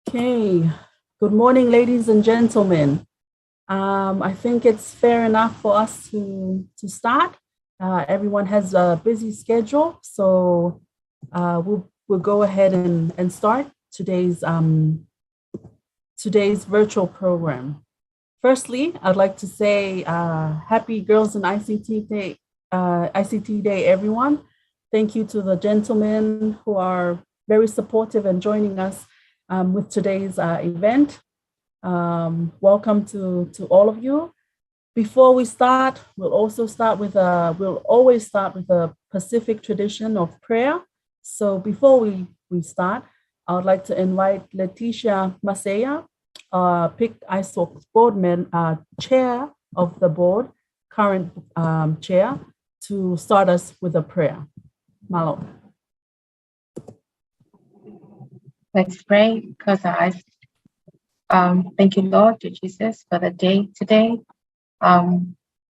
Okay, good morning, ladies and gentlemen. I think it's fair enough for us to start. Everyone has a busy schedule, so we'll go ahead and start today's virtual program. Firstly, I'd like to say Happy Girls in ICT Day, everyone. Thank you to the gentlemen who are very supportive and joining us with today's event. Welcome to all of you. Before we start, we'll always start with a Pacific tradition of prayer. So before we start, I would like to invite Letitia Masaea, PICISOC board chair of the board, current chair, to start us with a prayer. Malo. Let's pray. Close our eyes. Thank you, Lord, to Jesus, for the day today.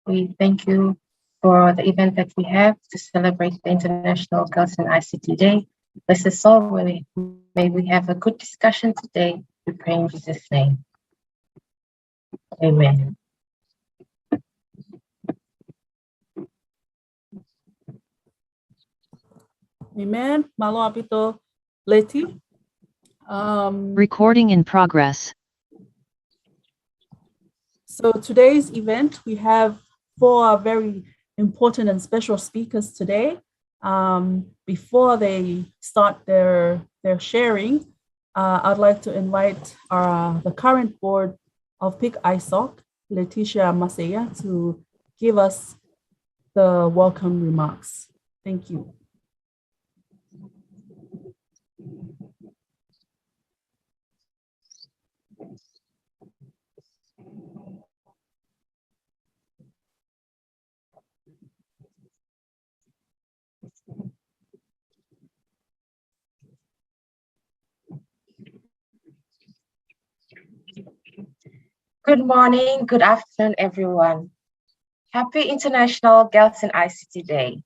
We thank you for the event that we have to celebrate the International Girls in ICT Day. Bless us all. May we have a good discussion today. We pray in Jesus' name. Amen. Amen. Malo apito Leti. Recording in progress. So today's event, we have 4 very important and special speakers today. Before they start their sharing, I'd like to invite the current board of PICISOC, Letitia Masaea, to give us the welcome remarks. Thank you. Good morning, good afternoon, everyone. Happy International Girls in ICT Day.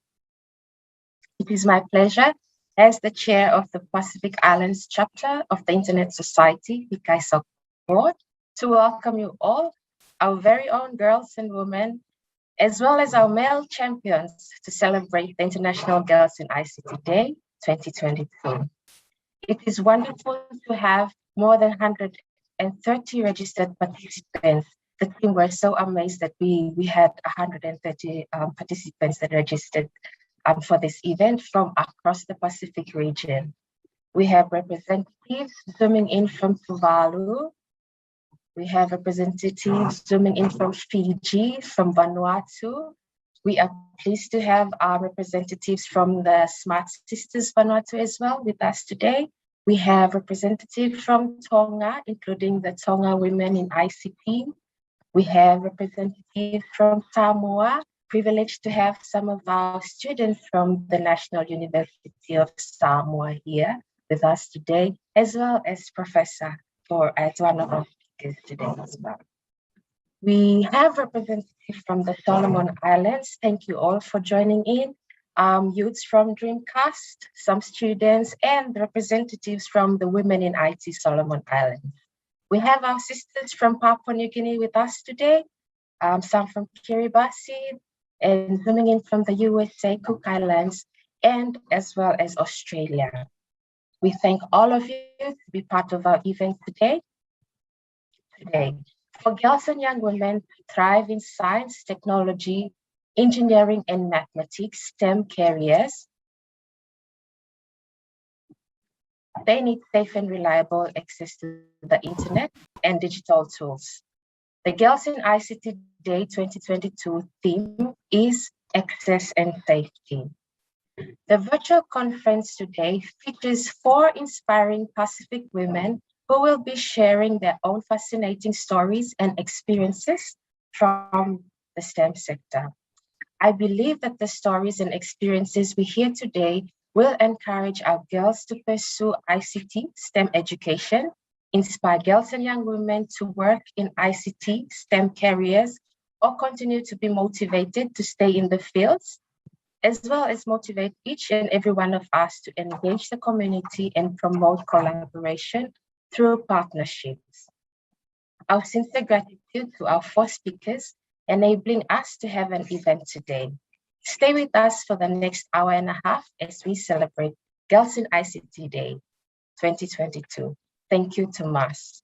It is my pleasure as the chair of the Pacific Islands chapter of the Internet Society, PICISOC board, to welcome you all, our very own girls and women, as well as our male champions to celebrate the International Girls in ICT Day 2022. It is wonderful to have more than 130 registered participants. The team were so amazed that we had 130 participants that registered for this event from across the Pacific region. We have representatives zooming in from Tuvalu. We have representatives zooming in from Fiji, from Vanuatu. We are pleased to have our representatives from the Smart Sisters Vanuatu as well with us today. We have representatives from Tonga, including the Tonga Women in ICT. We have representatives from Samoa, privileged to have some of our students from the National University of Samoa here with us today, as well as Professor as one of our speakers today as well. We have representatives from the Solomon Islands. Thank you all for joining in. Youths from Dreamcast, some students, and representatives from the Women in IT Solomon Islands. We have our sisters from Papua New Guinea with us today, some from Kiribati, and zooming in from the USA, Cook Islands, and as well as Australia. We thank all of you to be part of our event today. For girls and young women to thrive in science, technology, engineering, and mathematics, STEM careers, they need safe and reliable access to the internet and digital tools. The Girls in ICT Day 2022 theme is access and safety. The virtual conference today features 4 inspiring Pacific women who will be sharing their own fascinating stories and experiences from the STEM sector. I believe that the stories and experiences we hear today will encourage our girls to pursue ICT STEM education, inspire girls and young women to work in ICT STEM careers, or continue to be motivated to stay in the fields, as well as motivate each and every one of us to engage the community and promote collaboration through partnerships. Our sincere gratitude to our 4 speakers enabling us to have an event today. Stay with us for the next hour and a half as we celebrate Girls in ICT Day 2022. Thank you, Tomas.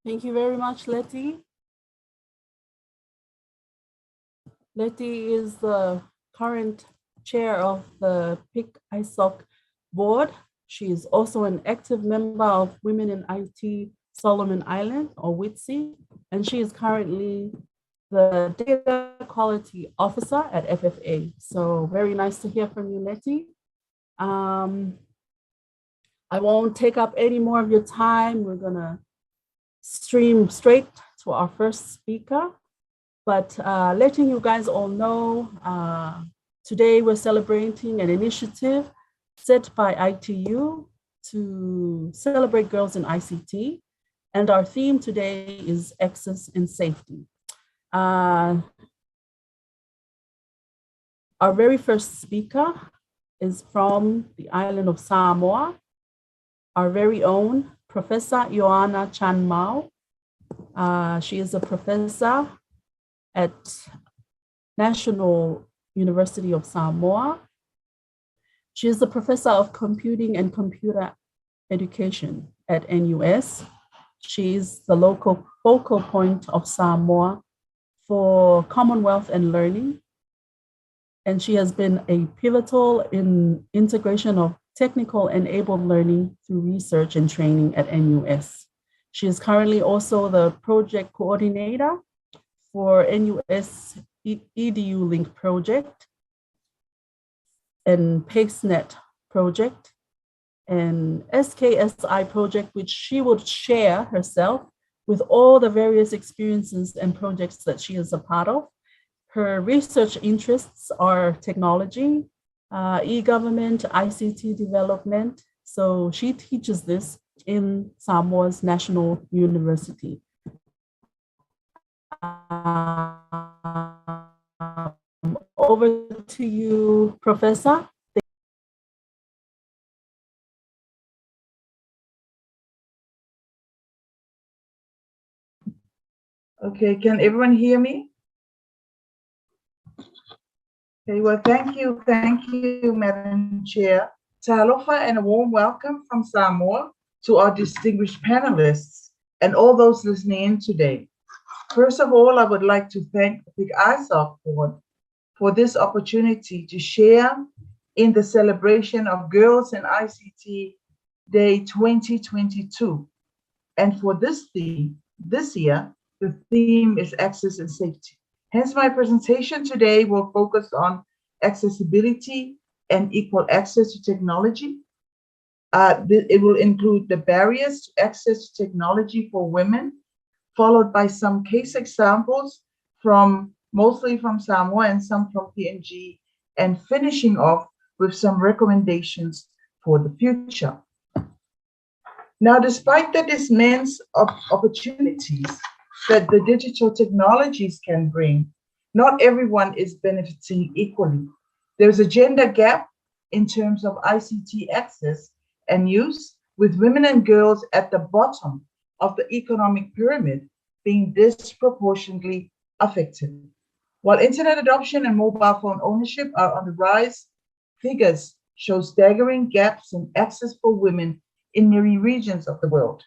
Thank you very much, Leti. Leti is the current chair of the PICISOC board. She is also an active member of Women in IT Solomon Island, or WITSI, and she is currently the data quality officer at FFA. So very nice to hear from you, Leti. I won't take up any more of your time. We're gonna stream straight to our first speaker, but letting you guys all know, today we're celebrating an initiative set by ITU to celebrate girls in ICT. And our theme today is access and safety. Our very first speaker is from the island of Samoa, our very own Professor Ioana Chan Mao. She is a professor at National University of Samoa. She is a professor of computing and computer education at NUS. She is the local focal point of Samoa for Commonwealth and learning. And she has been a pivotal in integration of technical enabled learning through research and training at NUS. She is currently also the project coordinator for NUS EDU Link project and PaceNet project and SKSI project, which she would share herself with all the various experiences and projects that she is a part of. Her research interests are technology, e-government, ICT development. So she teaches this in Samoa's National University. Over to you, Professor. Okay, can everyone hear me? Okay, well, thank you, Madam Chair. Talofa, and a warm welcome from Samoa to our distinguished panelists and all those listening in today. First of all, I would like to thank the PICISOC board for this opportunity to share in the celebration of Girls in ICT Day 2022. And for this theme, this year, the theme is access and safety. Hence, my presentation today will focus on accessibility and equal access to technology. It will include the barriers to access to technology for women, followed by some case examples mostly from Samoa and some from PNG, and finishing off with some recommendations for the future. Now, despite the immense opportunities that the digital technologies can bring, not everyone is benefiting equally. There's a gender gap in terms of ICT access and use, with women and girls at the bottom of the economic pyramid being disproportionately affected. While internet adoption and mobile phone ownership are on the rise, figures show staggering gaps in access for women in many regions of the world.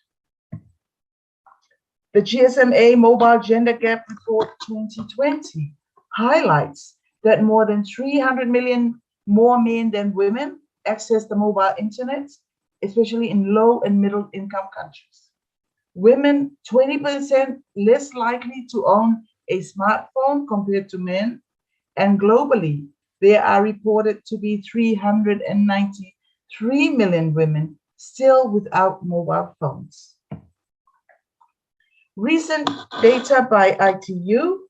The GSMA Mobile Gender Gap Report 2020 highlights that more than 300 million more men than women access the mobile internet, especially in low and middle income countries. Women 20% less likely to own a smartphone compared to men, and globally, there are reported to be 393 million women still without mobile phones. Recent data by ITU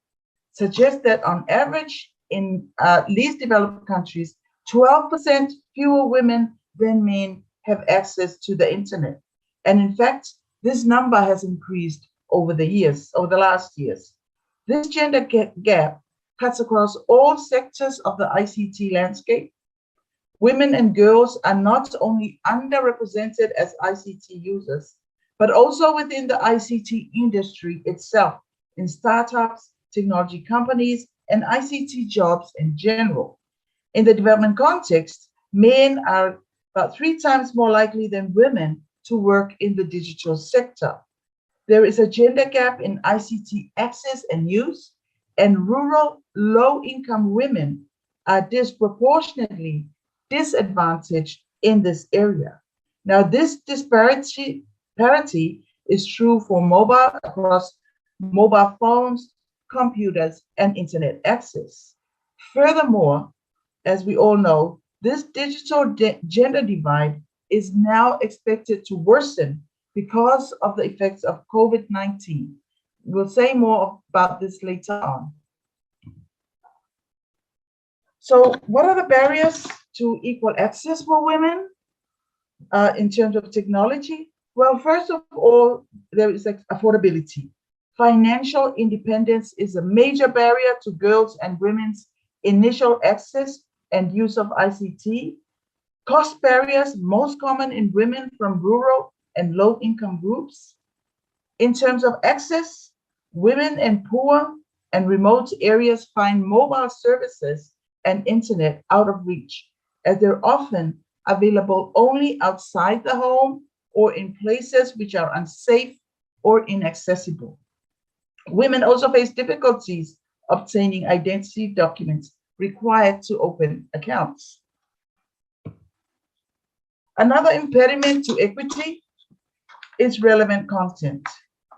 suggests that on average in least developed countries, 12% fewer women than men have access to the internet, And in fact, this number has increased over the last years. This gender gap cuts across all sectors of the ICT landscape. Women and girls are not only underrepresented as ICT users, but also within the ICT industry itself, in startups, technology companies, and ICT jobs in general. In the development context, men are about 3 times more likely than women to work in the digital sector. There is a gender gap in ICT access and use, and rural low-income women are disproportionately disadvantaged in this area. Now, this parity is true for across mobile phones, computers, and internet access. Furthermore, as we all know, this digital gender divide is now expected to worsen because of the effects of COVID-19. We'll say more about this later on. So what are the barriers to equal access for women in terms of technology? Well, first of all, there is affordability. Financial independence is a major barrier to girls and women's initial access and use of ICT. Cost barriers, most common in women from rural and low-income groups. In terms of access, women in poor and remote areas find mobile services and internet out of reach, as they're often available only outside the home or in places which are unsafe or inaccessible. Women also face difficulties obtaining identity documents required to open accounts. Another impediment to equity is relevant content.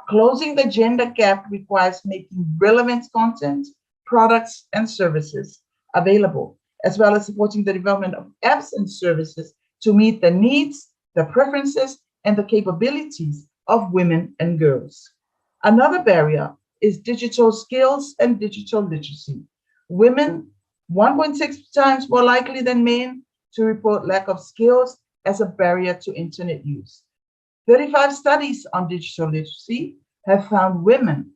Closing the gender gap requires making relevant content, products, and services available, as well as supporting the development of apps and services to meet the needs, the preferences, and the capabilities of women and girls. Another barrier is digital skills and digital literacy. Women 1.6 times more likely than men to report lack of skills as a barrier to internet use. 35 studies on digital literacy have found women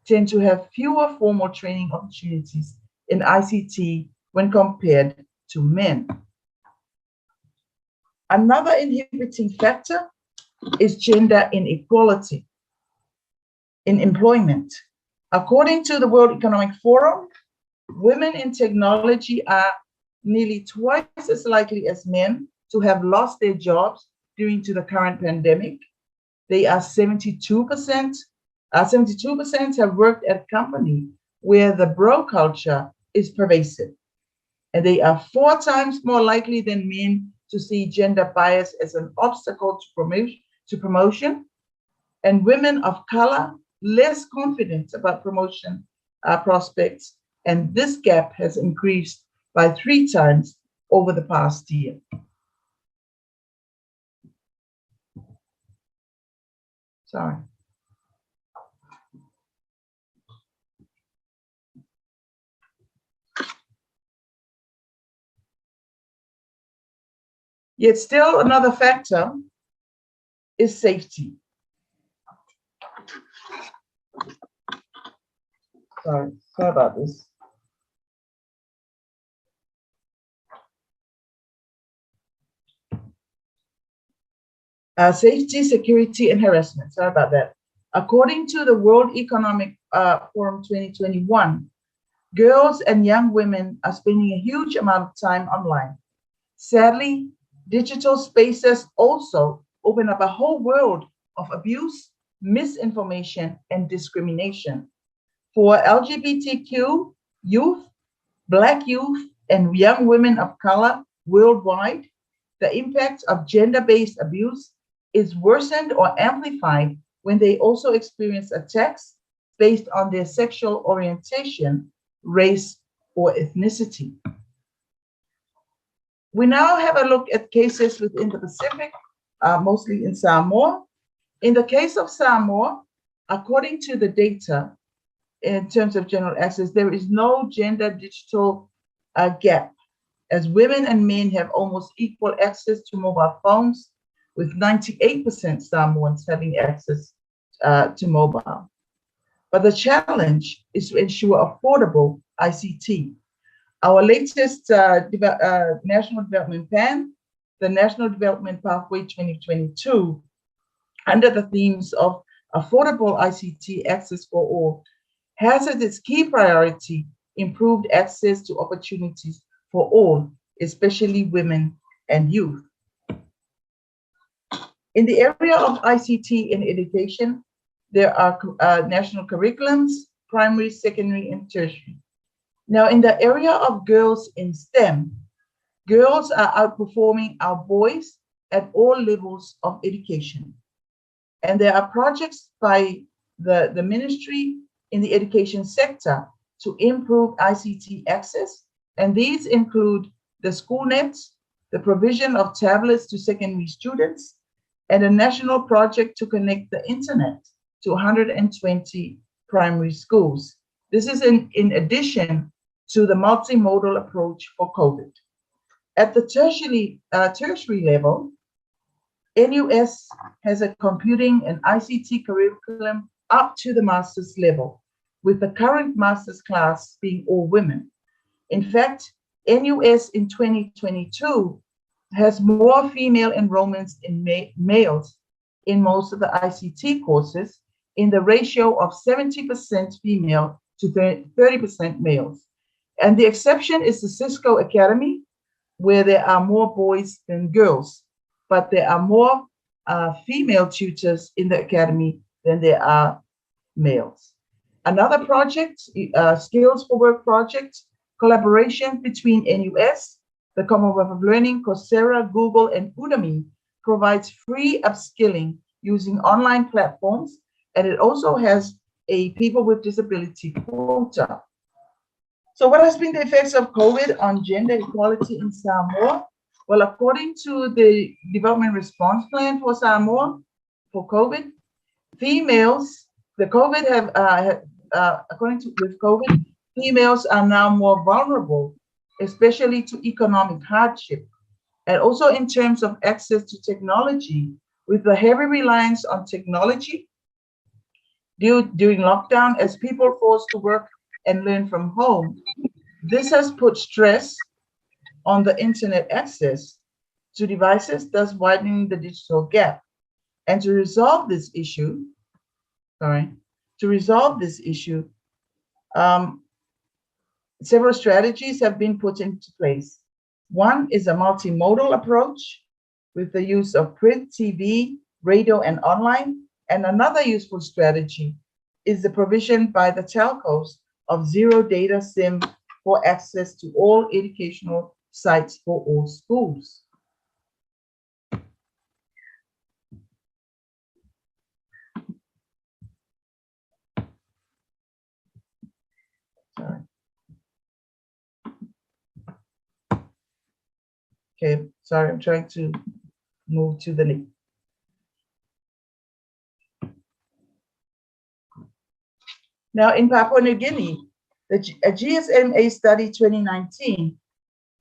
tend to have fewer formal training opportunities in ICT when compared to men. Another inhibiting factor is gender inequality in employment. According to the World Economic Forum, women in technology are nearly twice as likely as men to have lost their jobs due to the current pandemic. They are 72% have worked at a company where the bro culture is pervasive. And they are 4 times more likely than men to see gender bias as an obstacle to promotion. And women of color less confident about promotion prospects. And this gap has increased by 3 times over the past year. Sorry. Yet still another factor is safety. Sorry about this. Safety, security, and harassment. Sorry about that. According to the World Economic Forum 2021, girls and young women are spending a huge amount of time online. Sadly, digital spaces also open up a whole world of abuse, misinformation, and discrimination. For LGBTQ youth, Black youth, and young women of color worldwide, the impact of gender-based abuse is worsened or amplified when they also experience attacks based on their sexual orientation, race, or ethnicity. We now have a look at cases within the Pacific, mostly in Samoa. In the case of Samoa, according to the data, in terms of general access, there is no gender digital gap, as women and men have almost equal access to mobile phones, with 98% Samoans having access to mobile. But the challenge is to ensure affordable ICT. Our latest National Development Plan, the National Development Pathway 2022, under the themes of affordable ICT access for all, has as its key priority improved access to opportunities for all, especially women and youth. In the area of ICT in education, there are national curriculums, primary, secondary, and tertiary. Now, in the area of girls in STEM, girls are outperforming our boys at all levels of education. And there are projects by the ministry in the education sector to improve ICT access. And these include the school nets, the provision of tablets to secondary students, and a national project to connect the internet to 120 primary schools. This is in addition to the multimodal approach for COVID. At the tertiary level, NUS has a computing and ICT curriculum up to the master's level, with the current master's class being all women. In fact, NUS in 2022 has more female enrollments in males in most of the ICT courses, in the ratio of 70% female to 30% males. And the exception is the Cisco Academy, where there are more boys than girls, but there are more female tutors in the academy than there are males. Another project, Skills for Work project, collaboration between NUS, the Commonwealth of Learning, Coursera, Google, and Udemy, provides free upskilling using online platforms, and it also has a people with disability quota. So what has been the effects of COVID on gender equality in Samoa? Well, according to the Development Response Plan for Samoa, for COVID, females, with COVID, females are now more vulnerable, especially to economic hardship, and also in terms of access to technology, with the heavy reliance on technology during lockdown as people forced to work and learn from home. This has put stress on the internet access to devices, thus widening the digital gap. And to resolve this issue, several strategies have been put into place. One is a multimodal approach with the use of print, TV, radio, and online. And another useful strategy is the provision by the telcos of zero data SIM for access to all educational sites for all schools. Sorry. Okay, sorry, I'm trying to move to the next. Now, in Papua New Guinea, a GSMA study 2019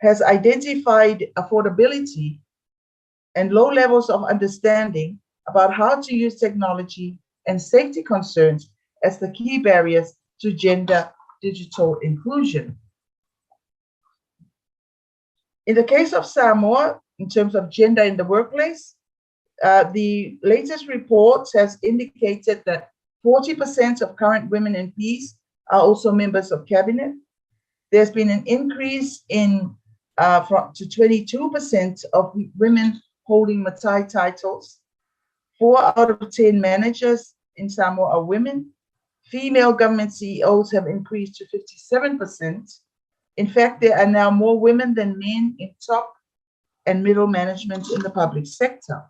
has identified affordability and low levels of understanding about how to use technology and safety concerns as the key barriers to gender digital inclusion. In the case of Samoa, in terms of gender in the workplace, the latest reports has indicated that 40% of current women MPs are also members of cabinet. There's been an increase to 22% of women holding Masaea titles. 4 out of 10 managers in Samoa are women. Female government CEOs have increased to 57%. In fact, there are now more women than men in top and middle management in the public sector.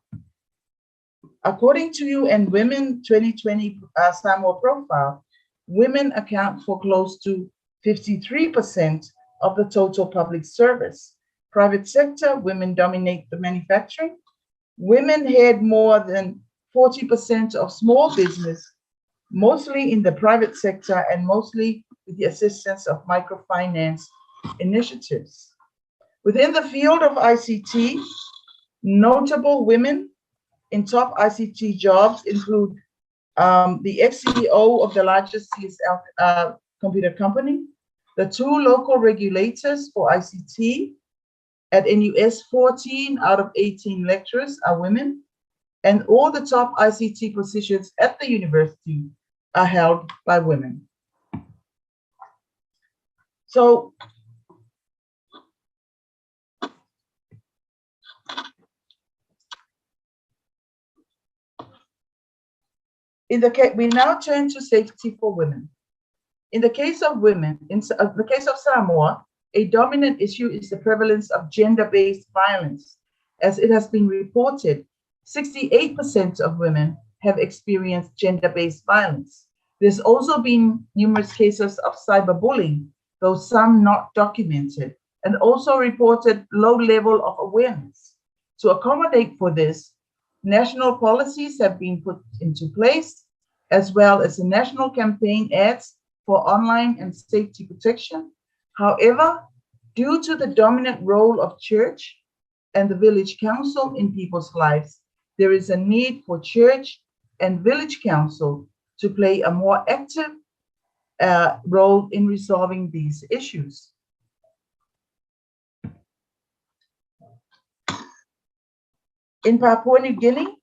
According to UN Women 2020 Samoa profile, women account for close to 53% of the total public service. Private sector, women dominate the manufacturing. Women head more than 40% of small business, mostly in the private sector and mostly with the assistance of microfinance initiatives. Within the field of ICT, notable women in top ICT jobs include the ex-CEO of the largest CSL computer company, the 2 local regulators for ICT. At NUS, 14 out of 18 lecturers are women, and all the top ICT positions at the university are held by women. So in the case, we now turn to safety for women. In the case of women, in the case of Samoa, a dominant issue is the prevalence of gender-based violence. As it has been reported, 68% of women have experienced gender-based violence. There's also been numerous cases of cyberbullying, though some not documented, and also reported low level of awareness. To accommodate for this, national policies have been put into place, as well as a national campaign ads for online and safety protection. However, due to the dominant role of church and the village council in people's lives, there is a need for church and village council to play a more active role in resolving these issues. In Papua New Guinea,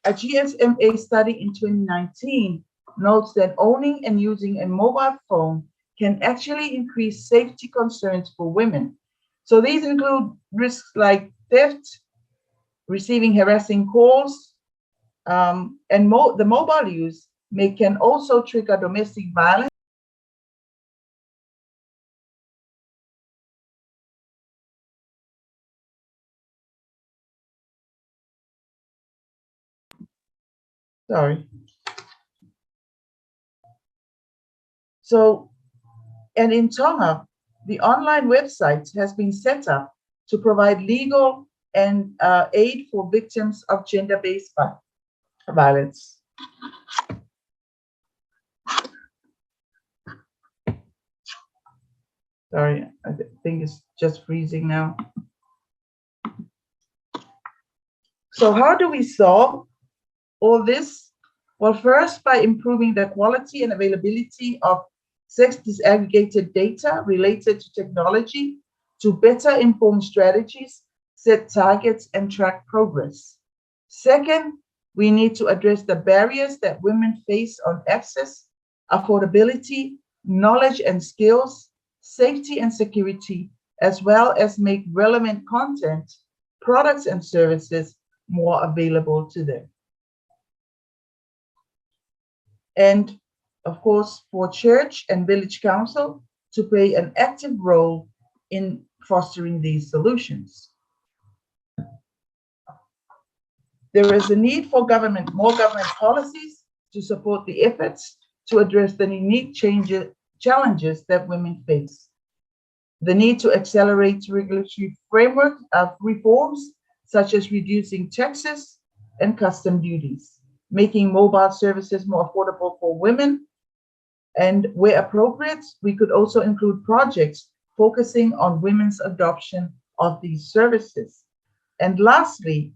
a GSMA study in 2019 notes that owning and using a mobile phone can actually increase safety concerns for women. So these include risks like theft, receiving harassing calls, and the mobile use can also trigger domestic violence. Sorry. So, and in Tonga, the online website has been set up to provide legal and aid for victims of gender-based violence. Sorry, I think it's just freezing now. So how do we solve all this? Well, first, by improving the quality and availability of sex disaggregated data related to technology to better inform strategies, set targets, and track progress. Second, we need to address the barriers that women face on access, affordability, knowledge and skills, safety and security, as well as make relevant content, products, and services more available to them. And of course, for church and village council to play an active role in fostering these solutions. There is a need for more government policies to support the efforts to address the unique challenges that women face. The need to accelerate regulatory framework of reforms, such as reducing taxes and custom duties, making mobile services more affordable for women, and where appropriate, we could also include projects focusing on women's adoption of these services. And lastly,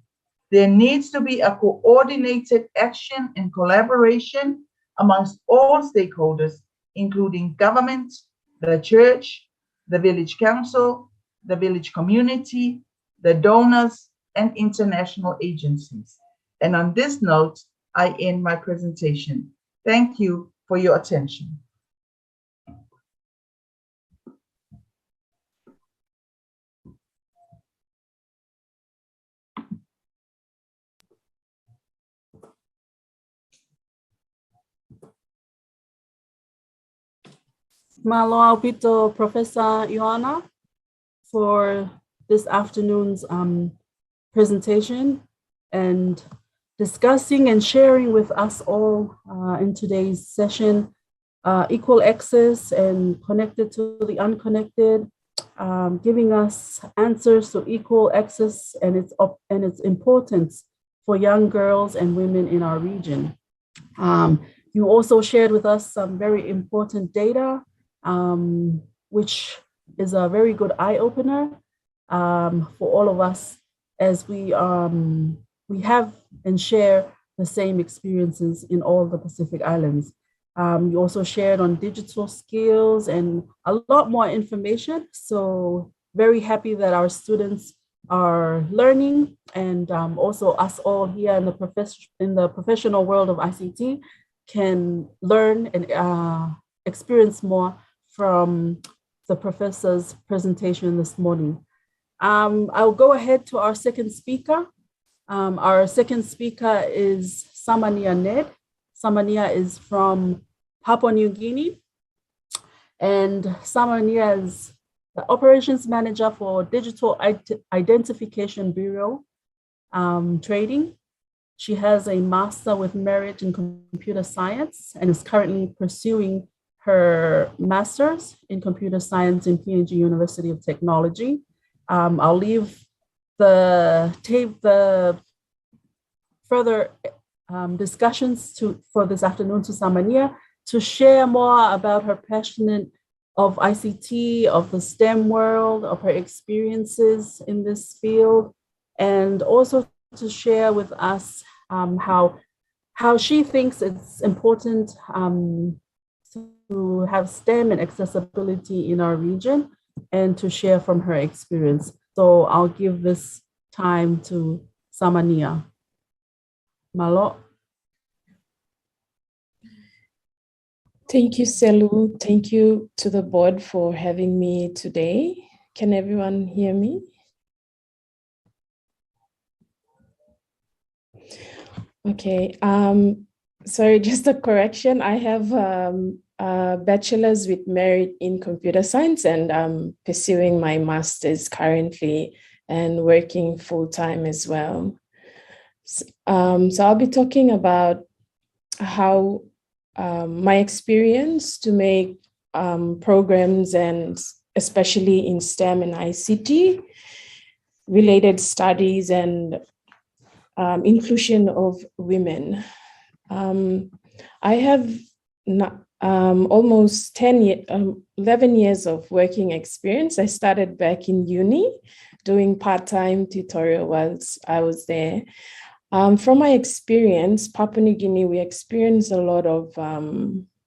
there needs to be a coordinated action and collaboration amongst all stakeholders, including government, the church, the village council, the village community, the donors, and international agencies. And on this note, I end my presentation. Thank you for your attention. Malo Pito, Professor Ioana, for this afternoon's presentation and discussing and sharing with us all in today's session equal access and connected to the unconnected, giving us answers to equal access and its importance for young girls and women in our region. You also shared with us some very important data, which is a very good eye-opener for all of us as we we have and share the same experiences in all the Pacific Islands. You also shared on digital skills and a lot more information. So very happy that our students are learning, and also us all here in the professional world of ICT can learn and experience more from the professor's presentation this morning. I'll go ahead to our second speaker. Our second speaker is Samania Ned. Samania is from Papua New Guinea, and Samania is the operations manager for Digital Identification Bureau Trading. She has a master with merit in computer science and is currently pursuing her master's in computer science in PNG University of Technology. I'll leave the further discussions for this afternoon to Samania to share more about her passion of ICT, of the STEM world, of her experiences in this field, and also to share with us how she thinks it's important to have STEM and accessibility in our region, and to share from her experience. So I'll give this time to Samania. Malo. Thank you, Selu. Thank you to the board for having me today. Can everyone hear me? Okay. Sorry, just a correction. I have a bachelor's with merit in computer science, and I'm pursuing my master's currently and working full-time as well. So I'll be talking about how my experience to make programs, and especially in STEM and ICT related studies and inclusion of women. I have almost 11 years of working experience. I started back in uni doing part-time tutorial whilst I was there. From my experience, Papua New Guinea, we experience a lot of,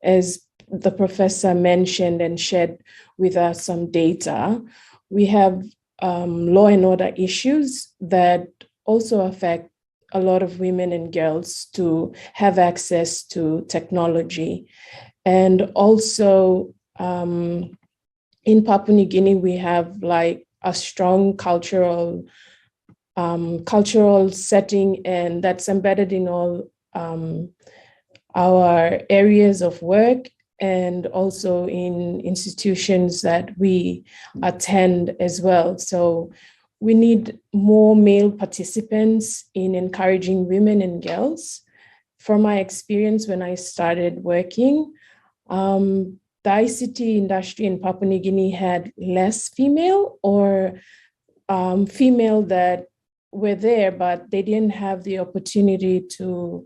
as the professor mentioned and shared with us some data, we have law and order issues that also affect a lot of women and girls to have access to technology. And also in Papua New Guinea, we have like a strong cultural setting, and that's embedded in all our areas of work, and also in institutions that we attend as well. So we need more male participants in encouraging women and girls. From my experience when I started working, the ICT industry in Papua New Guinea had less female, or female that were there, but they didn't have the opportunity to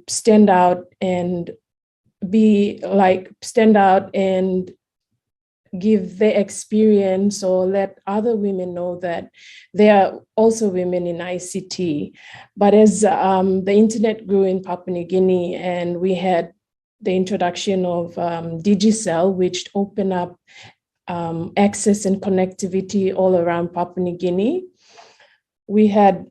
stand out and give their experience, or let other women know that there are also women in ICT. But as the internet grew in Papua New Guinea, and we had the introduction of Digicel, which opened up access and connectivity all around Papua New Guinea. We had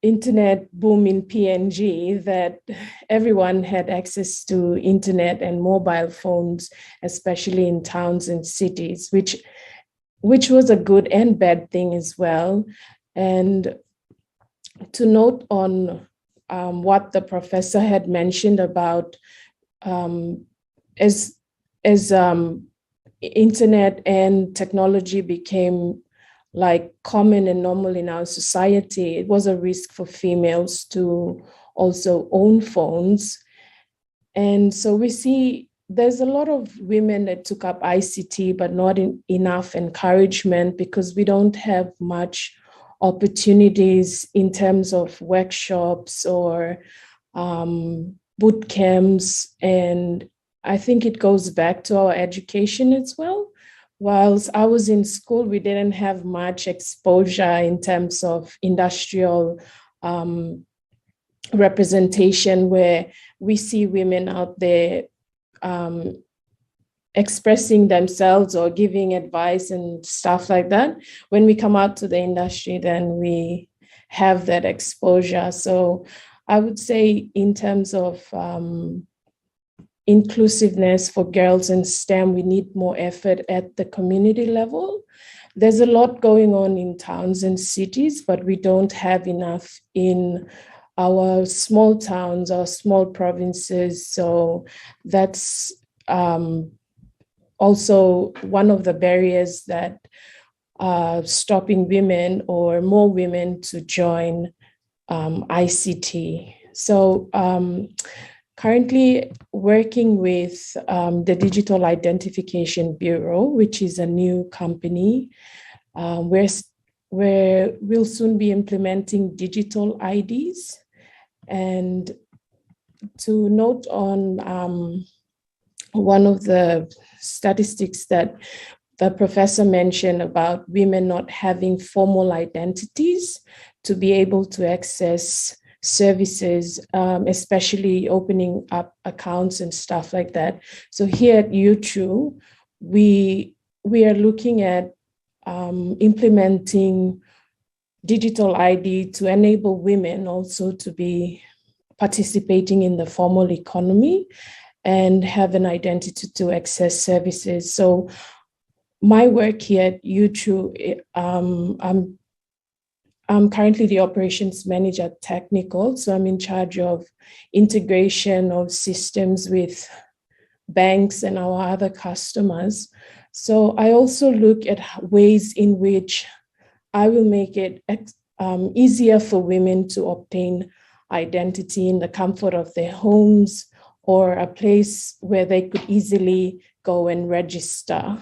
internet boom in PNG, that everyone had access to internet and mobile phones, especially in towns and cities, which was a good and bad thing as well. And to note on what the professor had mentioned about as internet and technology became like common and normal in our society, it was a risk for females to also own phones. And so we see there's a lot of women that took up ICT, but not enough encouragement, because we don't have much opportunities in terms of workshops or boot camps. And I think it goes back to our education as well. whilst I was in school, we didn't have much exposure in terms of industrial representation, where we see women out there expressing themselves or giving advice and stuff like that. When we come out to the industry, then we have that exposure. So I would say in terms of inclusiveness for girls in STEM, we need more effort at the community level. There's a lot going on in towns and cities, but we don't have enough in our small towns, our small provinces. So that's also one of the barriers that are stopping women or more women to join ICT. So currently working with the Digital Identification Bureau, which is a new company, where we'll soon be implementing digital IDs. And to note on one of the statistics that the professor mentioned about women not having formal identities to be able to access services, especially opening up accounts and stuff like that. So here at UTRU, we are looking at implementing digital ID to enable women also to be participating in the formal economy and have an identity to access services. So my work here at UTRU, I'm currently the operations manager technical, so I'm in charge of integration of systems with banks and our other customers. So I also look at ways in which I will make it easier for women to obtain identity in the comfort of their homes or a place where they could easily go and register.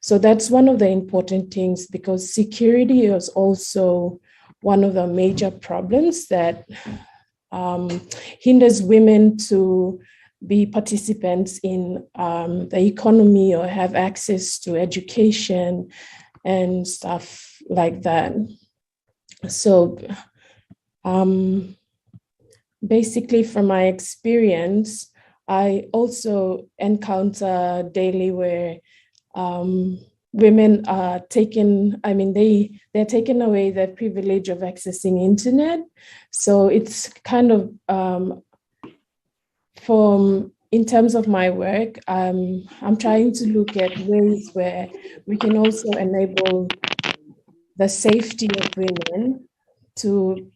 So that's one of the important things, because security is also one of the major problems that hinders women to be participants in the economy or have access to education and stuff like that. So basically, from my experience, I also encounter daily where women are taken, they're taken away the privilege of accessing internet. So it's kind of, in terms of my work, I'm trying to look at ways where we can also enable the safety of women to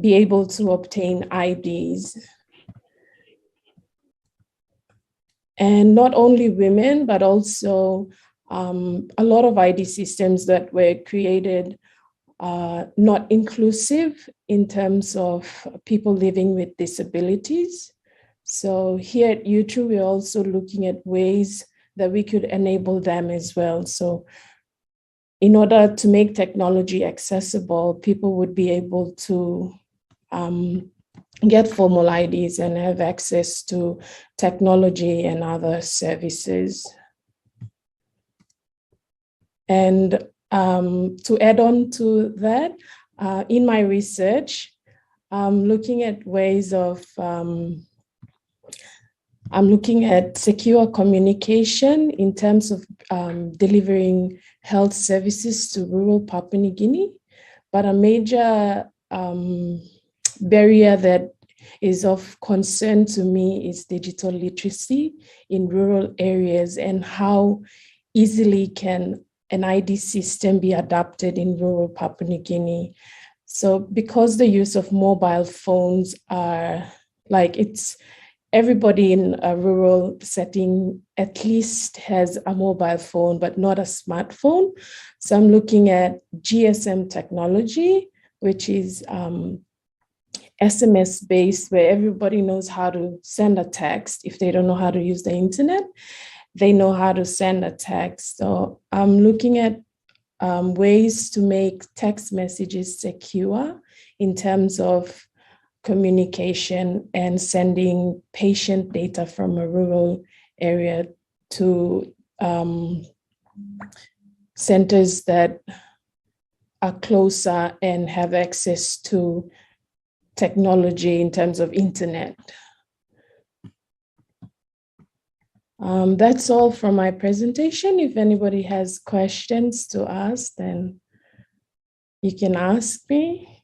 be able to obtain IDs. And not only women, but also a lot of ID systems that were created not inclusive in terms of people living with disabilities. So here at UTRU, we're also looking at ways that we could enable them as well. So in order to make technology accessible, people would be able to get formal IDs and have access to technology and other services. And to add on to that, in my research, I'm looking at ways of, I'm looking at secure communication in terms of delivering health services to rural Papua New Guinea, but a major barrier that is of concern to me is digital literacy in rural areas, and how easily can an ID system be adopted in rural Papua New Guinea. So because the use of mobile phones are everybody in a rural setting at least has a mobile phone, but not a smartphone. So I'm looking at GSM technology, which is SMS-based, where everybody knows how to send a text. If they don't know how to use the internet, they know how to send a text. So I'm looking at ways to make text messages secure in terms of communication and sending patient data from a rural area to centers that are closer and have access to technology in terms of internet. That's all from my presentation. If anybody has questions to ask, then you can ask me.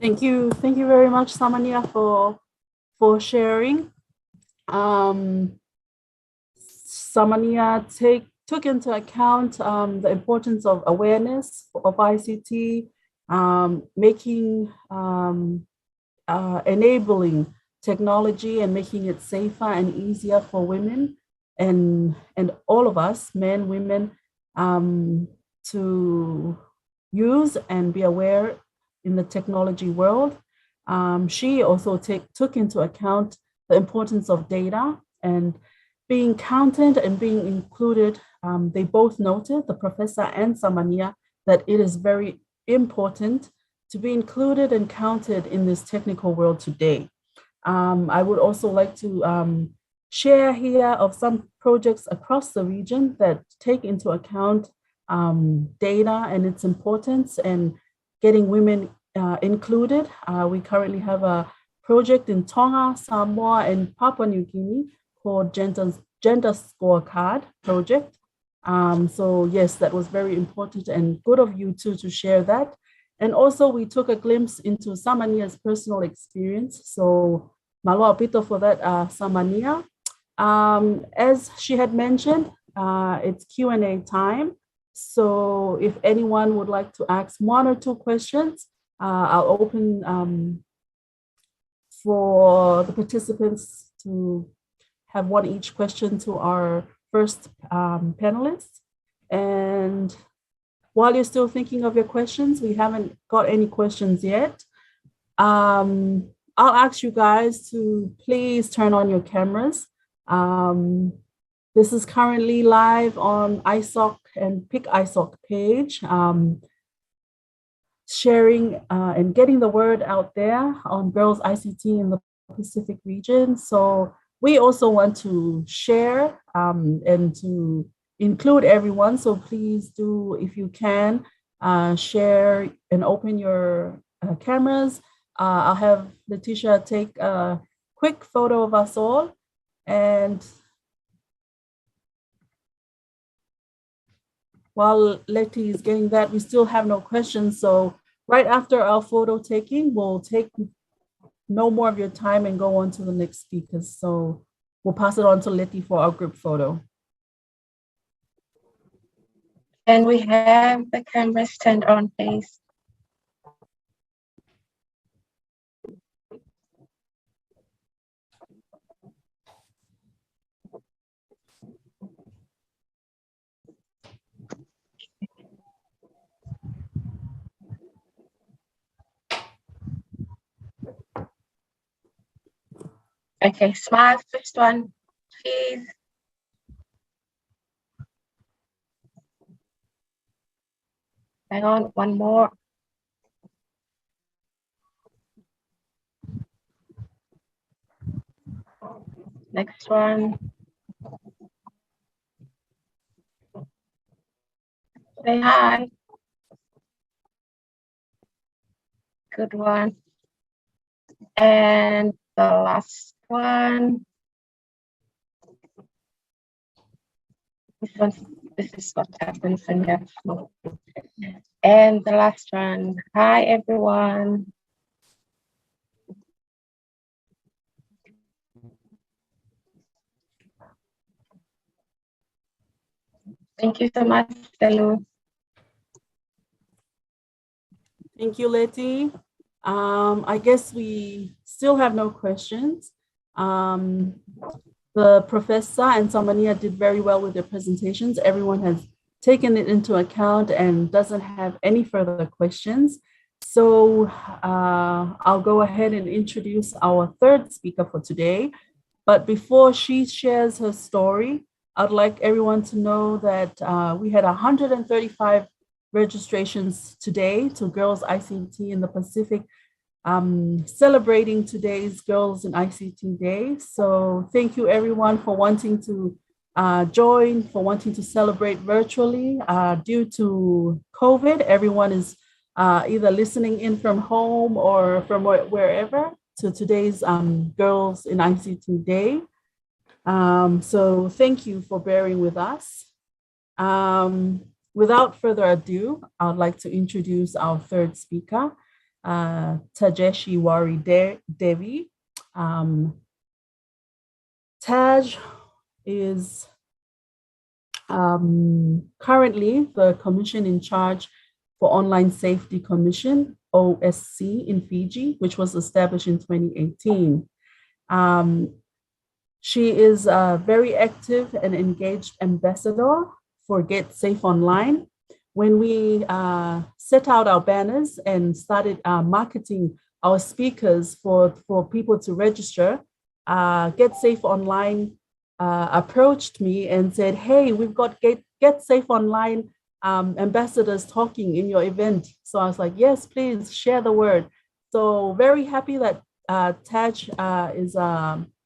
Thank you very much, Samania, for sharing. Samania took into account the importance of awareness of ICT, enabling technology and making it safer and easier for women and all of us, men, women, to use and be aware in the technology world. She also took into account the importance of data and being counted and being included. They both noted, the professor and Samania, that it is very important to be included and counted in this technical world today. I would also like to share here of some projects across the region that take into account data and its importance and getting women included. We currently have a project in Tonga, Samoa, and Papua New Guinea called Gender Scorecard Project. So yes, that was very important and good of you too to share that. And also we took a glimpse into Samania's personal experience. So Malwa Pito for that, Samania. As she had mentioned, it's Q&A time. So if anyone would like to ask one or two questions, I'll open for the participants to have one each question to our first panelists. And while you're still thinking of your questions, we haven't got any questions yet. I'll ask you guys to please turn on your cameras. This is currently live on PICISOC and PICISOC page, sharing and getting the word out there on girls ICT in the Pacific region. So we also want to share and to include everyone. So please do, if you can, share and open your cameras. I'll have Letitia take a quick photo of us all. And while Leti is getting that, we still have no questions. So right after our photo taking, we'll take no more of your time and go on to the next speakers. So we'll pass it on to Leti for our group photo. And we have the cameras turned on, please. Okay, smile, first one, please. Hang on, one more. Next one. Say hi. Good one. And the last one. This is what happens when you have smoke. And the last one. Hi, everyone. Thank you so much, Selu. Thank you, Leti. I guess we still have no questions. The professor and Samania did very well with their presentations. Everyone has taken it into account and doesn't have any further questions. So I'll go ahead and introduce our third speaker for today. But before she shares her story, I'd like everyone to know that we had 135 registrations today to Girls ICT in the Pacific celebrating today's Girls in ICT Day. So thank you everyone for wanting to join, for wanting to celebrate virtually. Due to COVID, everyone is either listening in from home or from wherever to today's Girls in ICT Day. So thank you for bearing with us. Without further ado, I'd like to introduce our third speaker, Tajeshwari Devi. Taj is currently the commission in charge for Online Safety Commission, OSC, in Fiji, which was established in 2018. She is a very active and engaged ambassador for Get Safe Online. When we set out our banners and started marketing our speakers for people to register, Get Safe Online approached me and said, hey, we've got Get Safe Online ambassadors talking in your event. So I was like, yes, please share the word. So very happy that Taj is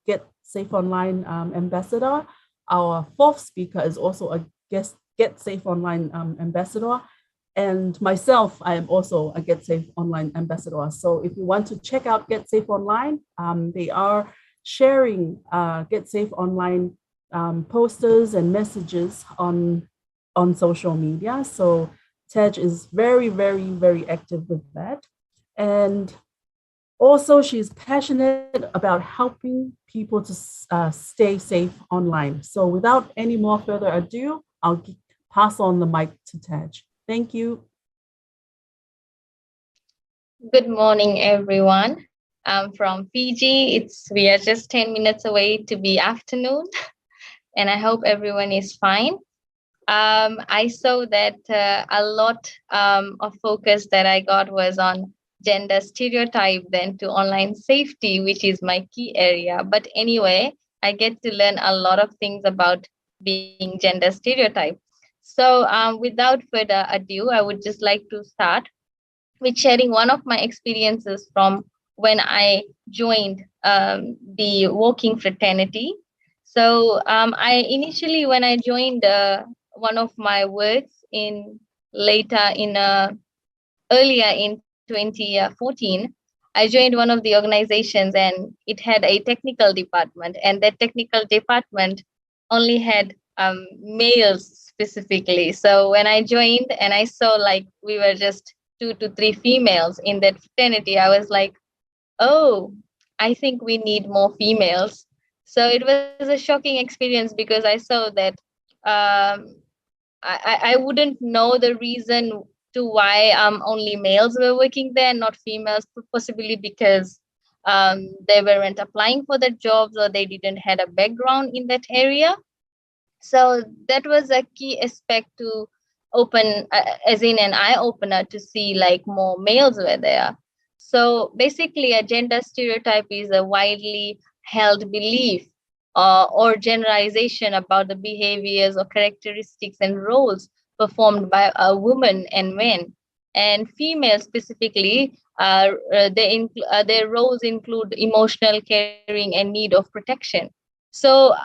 Get Safe Online ambassador. Our fourth speaker is also a Get Safe Online ambassador. And myself, I am also a Get Safe Online ambassador. So if you want to check out Get Safe Online, they are sharing Get Safe Online posters and messages on social media. So Tej is very, very, very active with that. And also she's passionate about helping people to stay safe online. So without any more further ado, I'll pass on the mic to Tej. Thank you. Good morning, everyone. I'm from Fiji. We are just 10 minutes away to be afternoon, and I hope everyone is fine. I saw that a lot of focus that I got was on gender stereotype, then to online safety, which is my key area. But anyway, I get to learn a lot of things about being gender stereotype. So without further ado, I would just like to start with sharing one of my experiences from when I joined the working fraternity. So I initially, when I joined one of my works earlier in 2014, I joined one of the organizations and it had a technical department, and that technical department only had males specifically. So when I joined and I saw like we were just 2 to 3 females in that fraternity, I was like, oh, I think we need more females. So it was a shocking experience because I saw that I wouldn't know the reason to why only males were working there, not females, possibly because they weren't applying for the jobs or they didn't have a background in that area. So that was a key aspect to open, as in an eye opener, to see like more males were there. So basically, a gender stereotype is a widely held belief or generalization about the behaviors or characteristics and roles performed by a woman and men. And females specifically, their roles include emotional caring and need of protection. So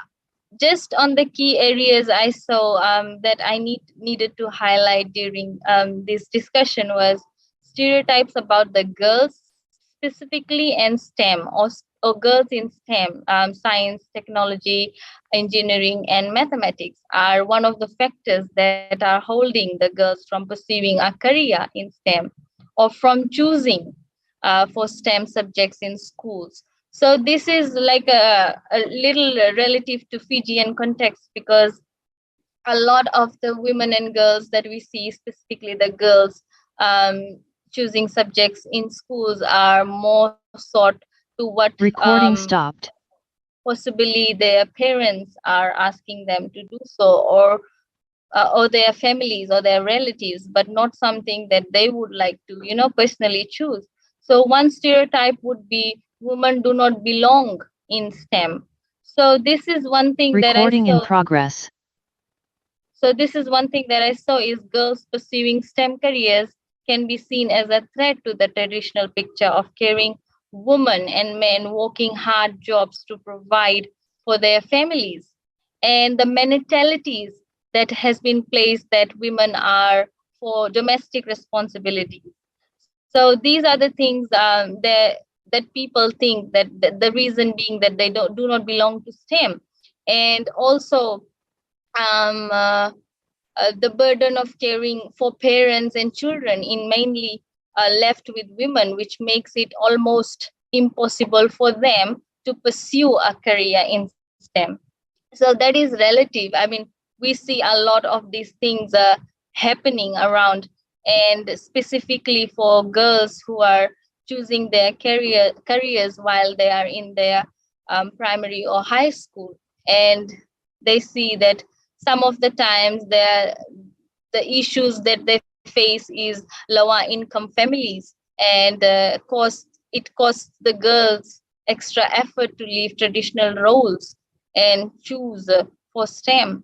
just on the key areas I saw that I needed to highlight during this discussion was stereotypes about the girls specifically and STEM or girls in STEM, science, technology, engineering, and mathematics are one of the factors that are holding the girls from pursuing a career in STEM or from choosing for STEM subjects in schools. So this is like a little relative to Fijian context, because a lot of the women and girls that we see, specifically the girls choosing subjects in schools, are more sought to what recording stopped. Possibly their parents are asking them to do so, or their families or their relatives, but not something that they would like to, personally choose. So one stereotype would be women do not belong in STEM. So this is one thing recording that I saw. In progress. So this is one thing that I saw is girls pursuing STEM careers can be seen as a threat to the traditional picture of caring women and men working hard jobs to provide for their families, and the mentalities that has been placed that women are for domestic responsibilities. So these are the things that people think that the reason being that they do not belong to STEM, and also um, uh, the burden of caring for parents and children in mainly left with women, which makes it almost impossible for them to pursue a career in STEM. So that is relative. I mean, we see a lot of these things happening around, and specifically for girls who are choosing their careers while they are in their primary or high school, and they see that some of the times the issues that they face is lower income families, and it costs the girls extra effort to leave traditional roles and choose for STEM.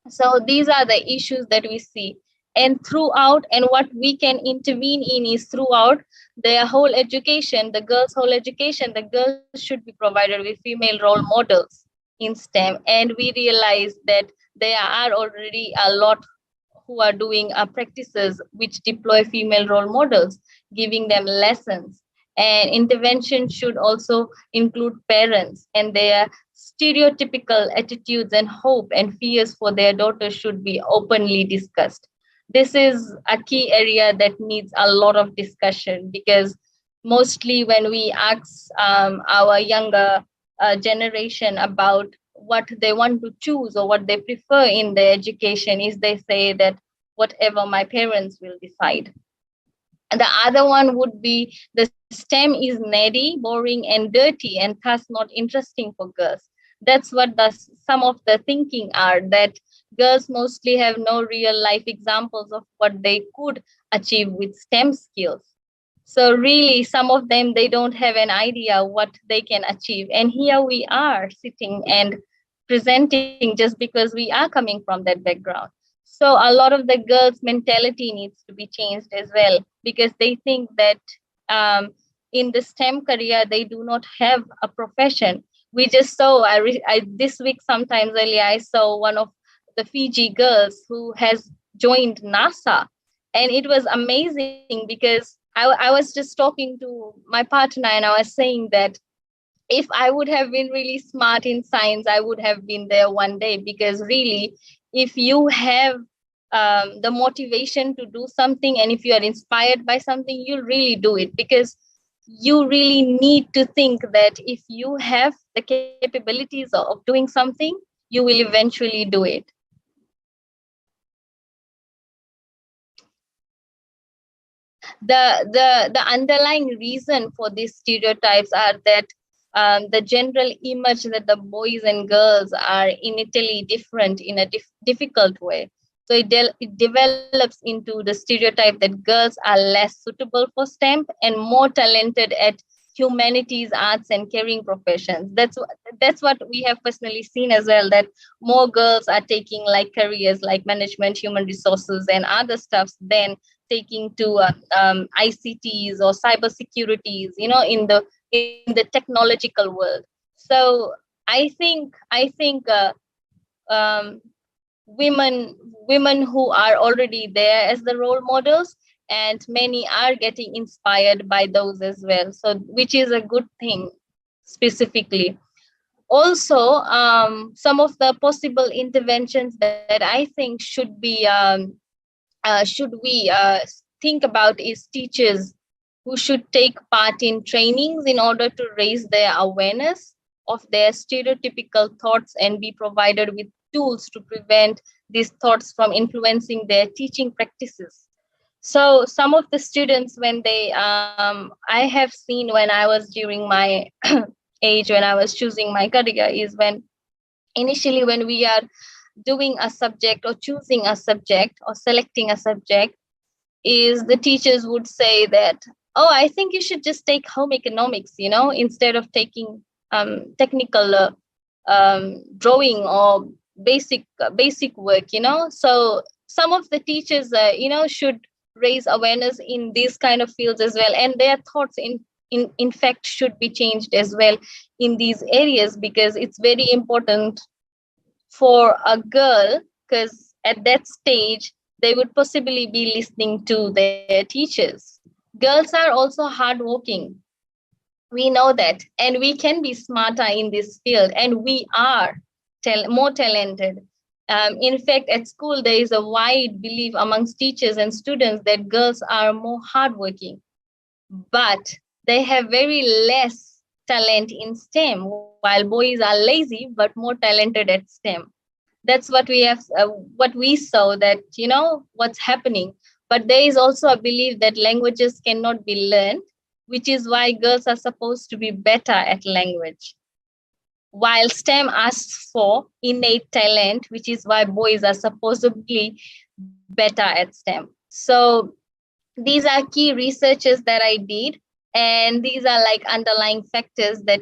So these are the issues that we see. And throughout, and what we can intervene in is throughout their whole education, the girls' whole education, the girls should be provided with female role models in STEM. And we realize that there are already a lot who are doing practices which deploy female role models, giving them lessons. And intervention should also include parents, and their stereotypical attitudes and hope and fears for their daughters should be openly discussed. This is a key area that needs a lot of discussion, because mostly when we ask our younger generation about what they want to choose or what they prefer in their education, is they say that whatever my parents will decide. And the other one would be the STEM is nerdy, boring, and dirty, and thus not interesting for girls. That's what some of the thinking are, that girls mostly have no real life examples of what they could achieve with STEM skills. So really, some of them, they don't have an idea what they can achieve. And here we are sitting and presenting just because we are coming from that background. So a lot of the girls' mentality needs to be changed as well, because they think that in the STEM career, they do not have a profession. We just saw, this week, sometimes earlier, I saw one of the Fiji girls who has joined NASA. And it was amazing, because I was just talking to my partner, and I was saying that if I would have been really smart in science, I would have been there one day, because really, if you have the motivation to do something, and if you are inspired by something, you'll really do it, because you really need to think that if you have the capabilities of doing something, you will eventually do it. The underlying reason for these stereotypes are that the general image that the boys and girls are innately different in a difficult way. So it develops into the stereotype that girls are less suitable for STEM and more talented at humanities, arts, and caring professions. That's what we have personally seen as well, that more girls are taking like careers like management, human resources, and other stuffs than taking to ICTs or cyber securities, in the technological world. So I think women who are already there as the role models, and many are getting inspired by those as well. So which is a good thing specifically. Also, some of the possible interventions that I think should we think about is teachers who should take part in trainings in order to raise their awareness of their stereotypical thoughts and be provided with tools to prevent these thoughts from influencing their teaching practices. So some of the students, when I have seen when I was during my age, when I was choosing my career, is when initially when we are doing a subject or choosing a subject or selecting a subject, is the teachers would say that, oh, I think you should just take home economics, instead of taking technical drawing or basic work. So some of the teachers, should raise awareness in these kind of fields as well, and their thoughts in fact should be changed as well in these areas, because it's very important for a girl, because at that stage they would possibly be listening to their teachers. Girls are also hardworking, we know that, and we can be smarter in this field, and we are more talented. In fact, at school there is a wide belief amongst teachers and students that girls are more hardworking, but they have very less talent in STEM, while boys are lazy but more talented at STEM. That's what we have, what we saw, that what's happening. But there is also a belief that languages cannot be learned, which is why girls are supposed to be better at language, while STEM asks for innate talent, which is why boys are supposedly better at STEM. So these are key researches that I did, and these are like underlying factors that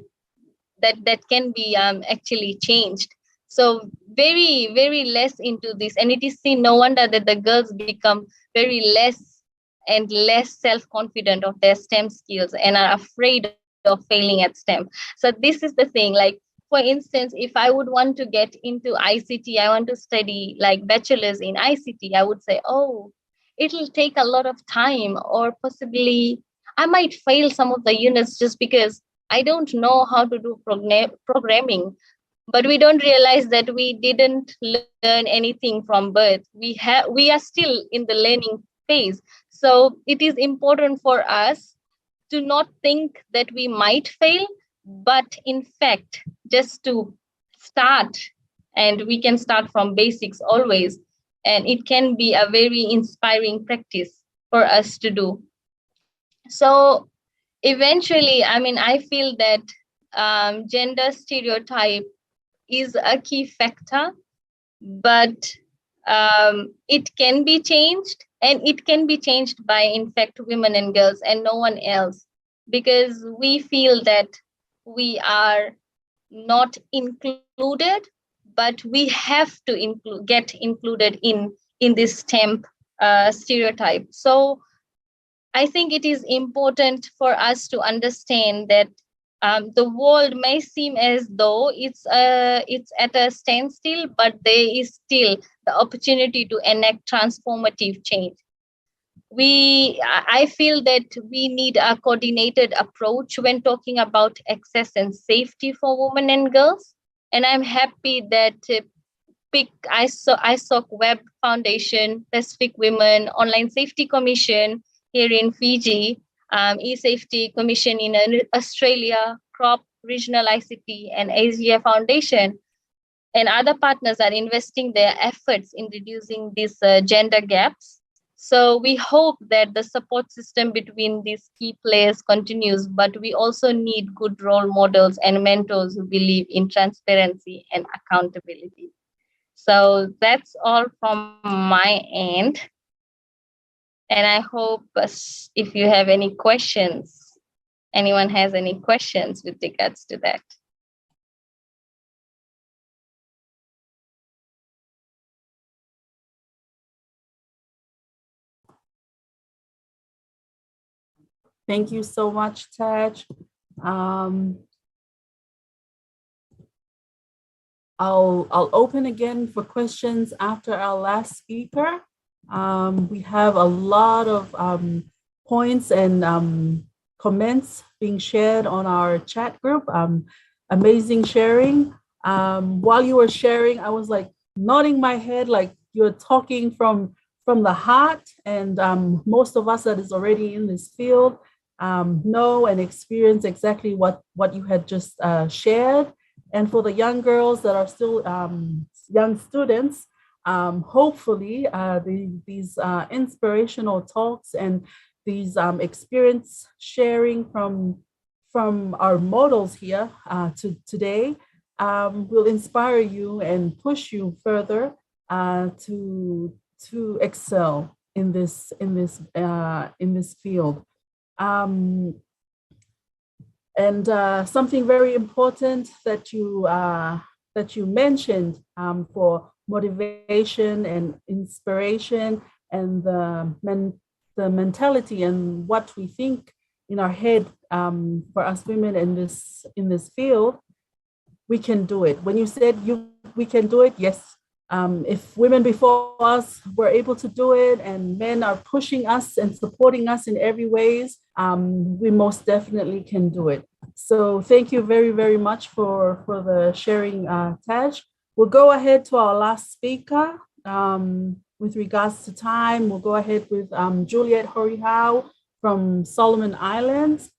can be actually changed. So very, very less into this, and it is seen, no wonder that the girls become very less and less self-confident of their STEM skills and are afraid of failing at STEM. So this is the thing, like, for instance, if I would want to get into ICT, I want to study like bachelor's in ICT, I would say, oh, it'll take a lot of time, or possibly I might fail some of the units just because I don't know how to do programming. But we don't realize that we didn't learn anything from birth. We are still in the learning phase. So it is important for us to not think that we might fail, but in fact, just to start, and we can start from basics always. And it can be a very inspiring practice for us to do. So eventually, I mean, I feel that gender stereotype is a key factor, but it can be changed, and it can be changed by, in fact, women and girls and no one else, because we feel that we are not included, but we have to get included in this STEM stereotype. So I think it is important for us to understand that the world may seem as though it's at a standstill, but there is still the opportunity to enact transformative change. I feel that we need a coordinated approach when talking about access and safety for women and girls. And I'm happy that PICISOC Web Foundation, Pacific Women, Online Safety Commission here in Fiji, E-Safety Commission in Australia, CROP, Regional ICT, and Asia Foundation, and other partners are investing their efforts in reducing these gender gaps. So we hope that the support system between these key players continues, but we also need good role models and mentors who believe in transparency and accountability. So that's all from my end. And I hope if you have any questions, anyone has any questions with regards to that. Thank you so much, Taj. I'll open again for questions after our last speaker. We have a lot of points and comments being shared on our chat group. Amazing sharing. While you were sharing, I was like nodding my head like you're talking from the heart. And most of us that is already in this field know and experience exactly what you had just shared. And for the young girls that are still young students, hopefully these inspirational talks and these experience sharing from our models here today will inspire you and push you further to excel in this field. And something very important that you mentioned for motivation and inspiration and the the mentality and what we think in our head for us women in this field, we can do it. When you said we can do it, yes. If women before us were able to do it and men are pushing us and supporting us in every ways, we most definitely can do it. So thank you very, very much for the sharing, Taj. We'll go ahead to our last speaker. With regards to time, we'll go ahead with Juliet Horihau from Solomon Islands.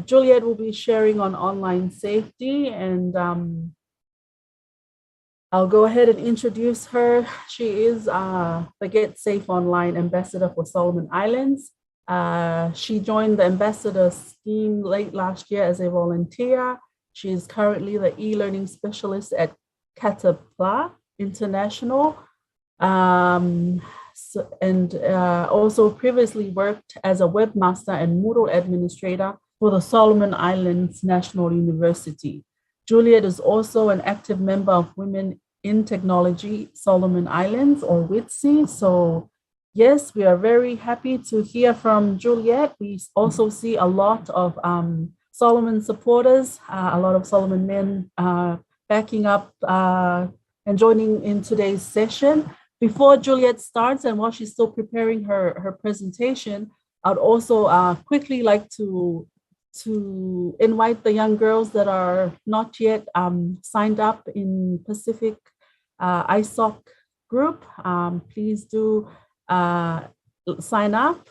Juliet will be sharing on online safety, and I'll go ahead and introduce her. She is the Get Safe Online Ambassador for Solomon Islands. She joined the ambassador scheme late last year as a volunteer. She is currently the e-learning specialist at Caterpillar International, also previously worked as a webmaster and Moodle administrator for the Solomon Islands National University. Juliet is also an active member of Women in Technology Solomon Islands, or WITSI. So yes, we are very happy to hear from Juliet. We also see a lot of Solomon supporters, a lot of Solomon men backing up and joining in today's session. Before Juliet starts and while she's still preparing her presentation, I'd also quickly like to invite the young girls that are not yet signed up in Pacific PICISOC group. Please do sign up.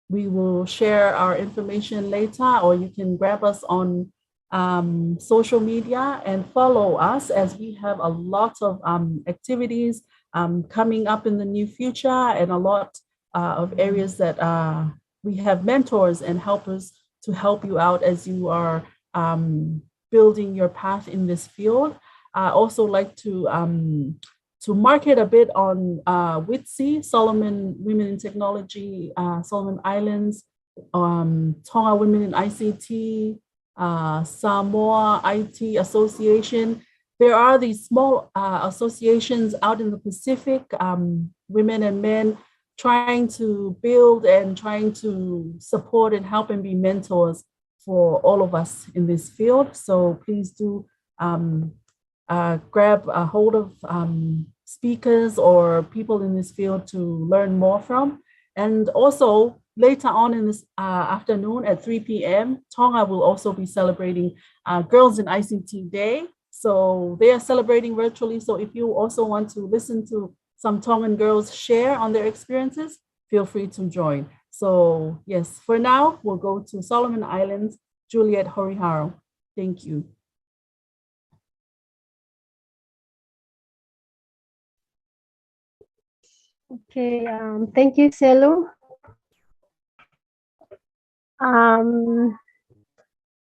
We will share our information later, or you can grab us on social media and follow us, as we have a lot of activities coming up in the near future, and a lot of areas that we have mentors and helpers to help you out as you are building your path in this field. I also like to market a bit on WITSI, Solomon Women in Technology, Solomon Islands, Tonga Women in ICT, Samoa IT Association. There are these small associations out in the Pacific, women and men trying to build and trying to support and help and be mentors for all of us in this field. So please do grab a hold of speakers or people in this field to learn more from. And also later on in this afternoon at 3 p.m., Tonga will also be celebrating Girls in ICT Day. So they are celebrating virtually. So if you also want to listen to some Tongan girls share on their experiences, feel free to join. So yes, for now, we'll go to Solomon Islands, Juliet Horihau. Thank you. Okay, thank you, Selu.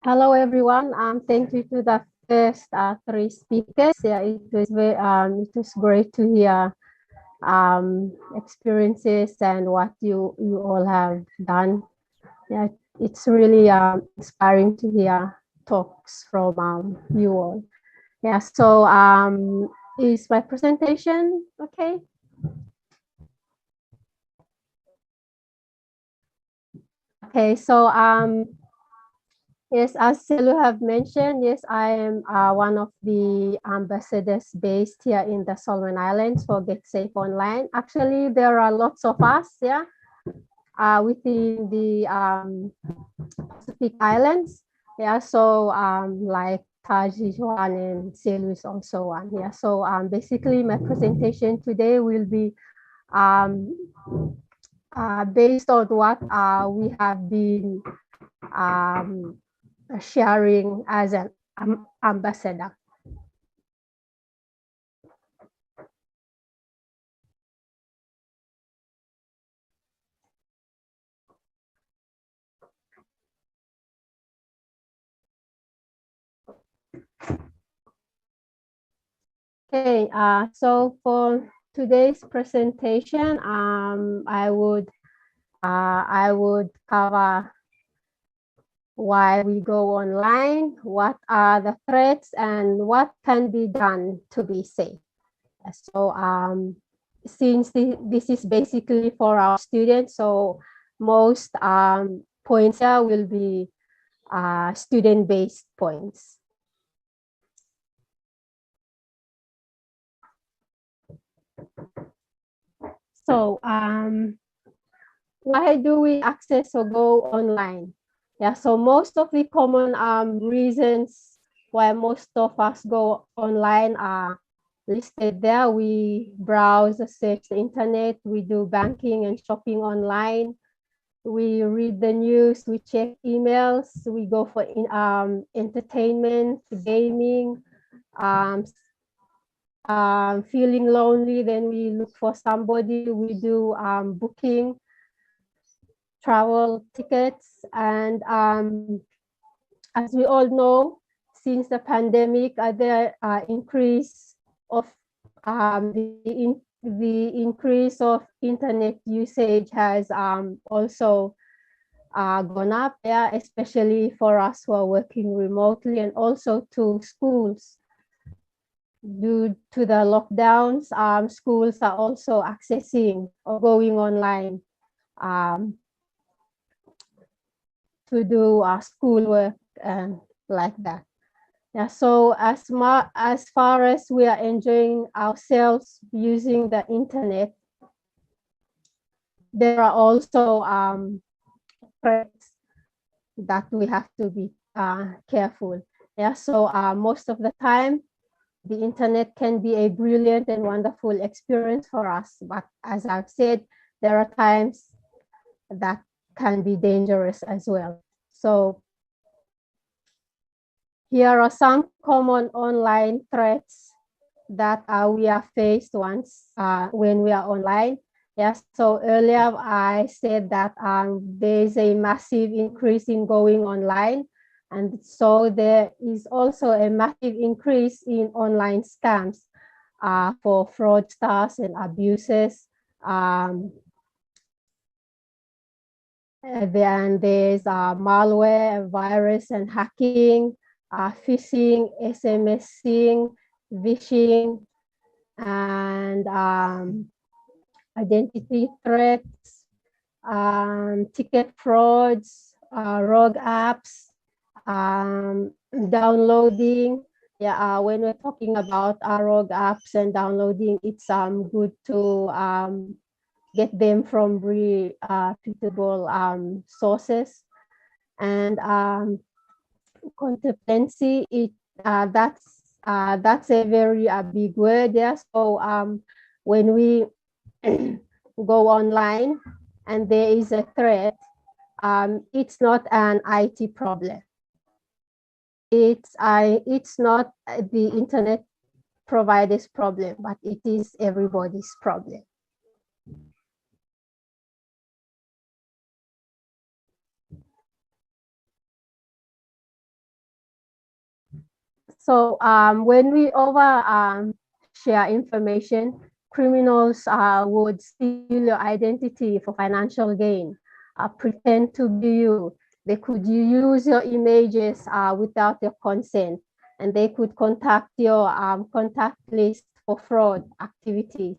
Hello, everyone. Thank you to the first three speakers. Yeah, it was great to hear experiences and what you all have done. Yeah, it's really inspiring to hear talks from you all. Yeah, so is my presentation okay? Okay, so yes, as Selu have mentioned, yes, I am one of the ambassadors based here in the Solomon Islands for Get Safe Online. Actually, there are lots of us, yeah, within the Pacific Islands. Yeah, so like Tajeshwari and Selu is also one. Yeah, so basically my presentation today will be based on what we have been sharing as an ambassador. Okay, so for today's presentation, I would cover why we go online, what are the threats, and what can be done to be safe. So since this is basically for our students, so most points here will be student-based points. So why do we access or go online? Yeah, so most of the common reasons why most of us go online are listed there. We browse, search the internet, we do banking and shopping online, we read the news, we check emails, we go for entertainment, gaming, feeling lonely, then we look for somebody, we do booking, travel tickets, and as we all know, since the pandemic, the increase of the increase of internet usage has also gone up, yeah, especially for us who are working remotely, and also to schools. Due to the lockdowns, schools are also accessing or going online to do schoolwork and like that. Yeah, so as far as we are enjoying ourselves using the internet, there are also threats that we have to be careful. Yeah, so most of the time, the internet can be a brilliant and wonderful experience for us, but as I've said, there are times that can be dangerous as well. So here are some common online threats that we are faced once when we are online. Yes, so earlier I said that there is a massive increase in going online. And so there is also a massive increase in online scams for fraudsters and abusers. Then there's malware, virus and hacking, phishing, SMSing, vishing, and identity threats, ticket frauds, rogue apps, downloading. Yeah, when we're talking about rogue apps and downloading, it's good to get them from reputable sources. And consistency, that's a very big word. Yeah, so when we go online and there is a threat, it's not an IT problem. It's not the internet provider's problem, but it is everybody's problem. So when we share information, criminals would steal your identity for financial gain, pretend to be you. They could use your images without your consent, and they could contact your contact list for fraud activities.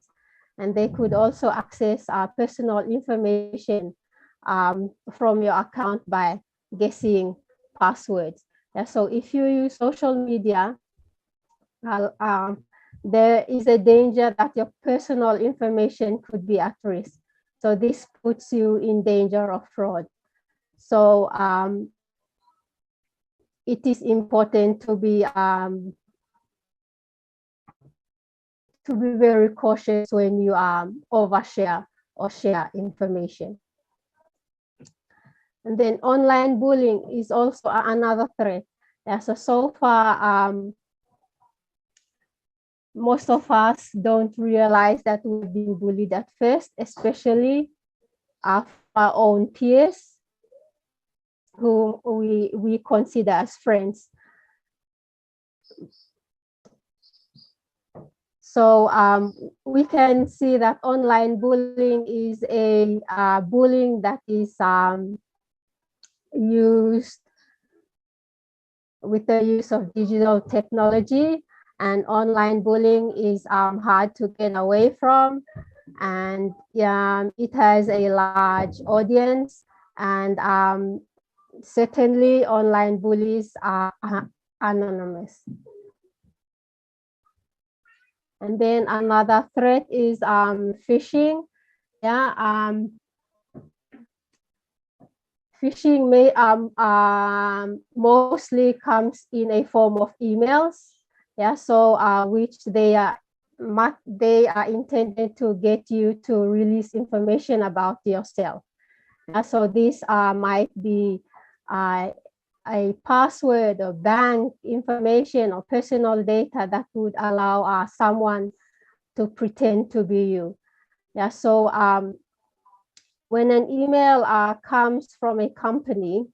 And they could also access personal information from your account by guessing passwords. Yeah, so if you use social media, there is a danger that your personal information could be at risk. So this puts you in danger of fraud. So it is important to be very cautious when you overshare or share information. And then online bullying is also another threat. Yeah, so far, most of us don't realize that we're being bullied at first, especially our own peers who we consider as friends. So we can see that online bullying is a bullying that is used with the use of digital technology, and online bullying is hard to get away from. and it has a large audience, and certainly online bullies are anonymous. And then another threat is phishing. Phishing may mostly comes in a form of emails. So which they are intended to get you to release information about yourself. So this might be a password or bank information or personal data that would allow someone to pretend to be you. So when an email comes from a company,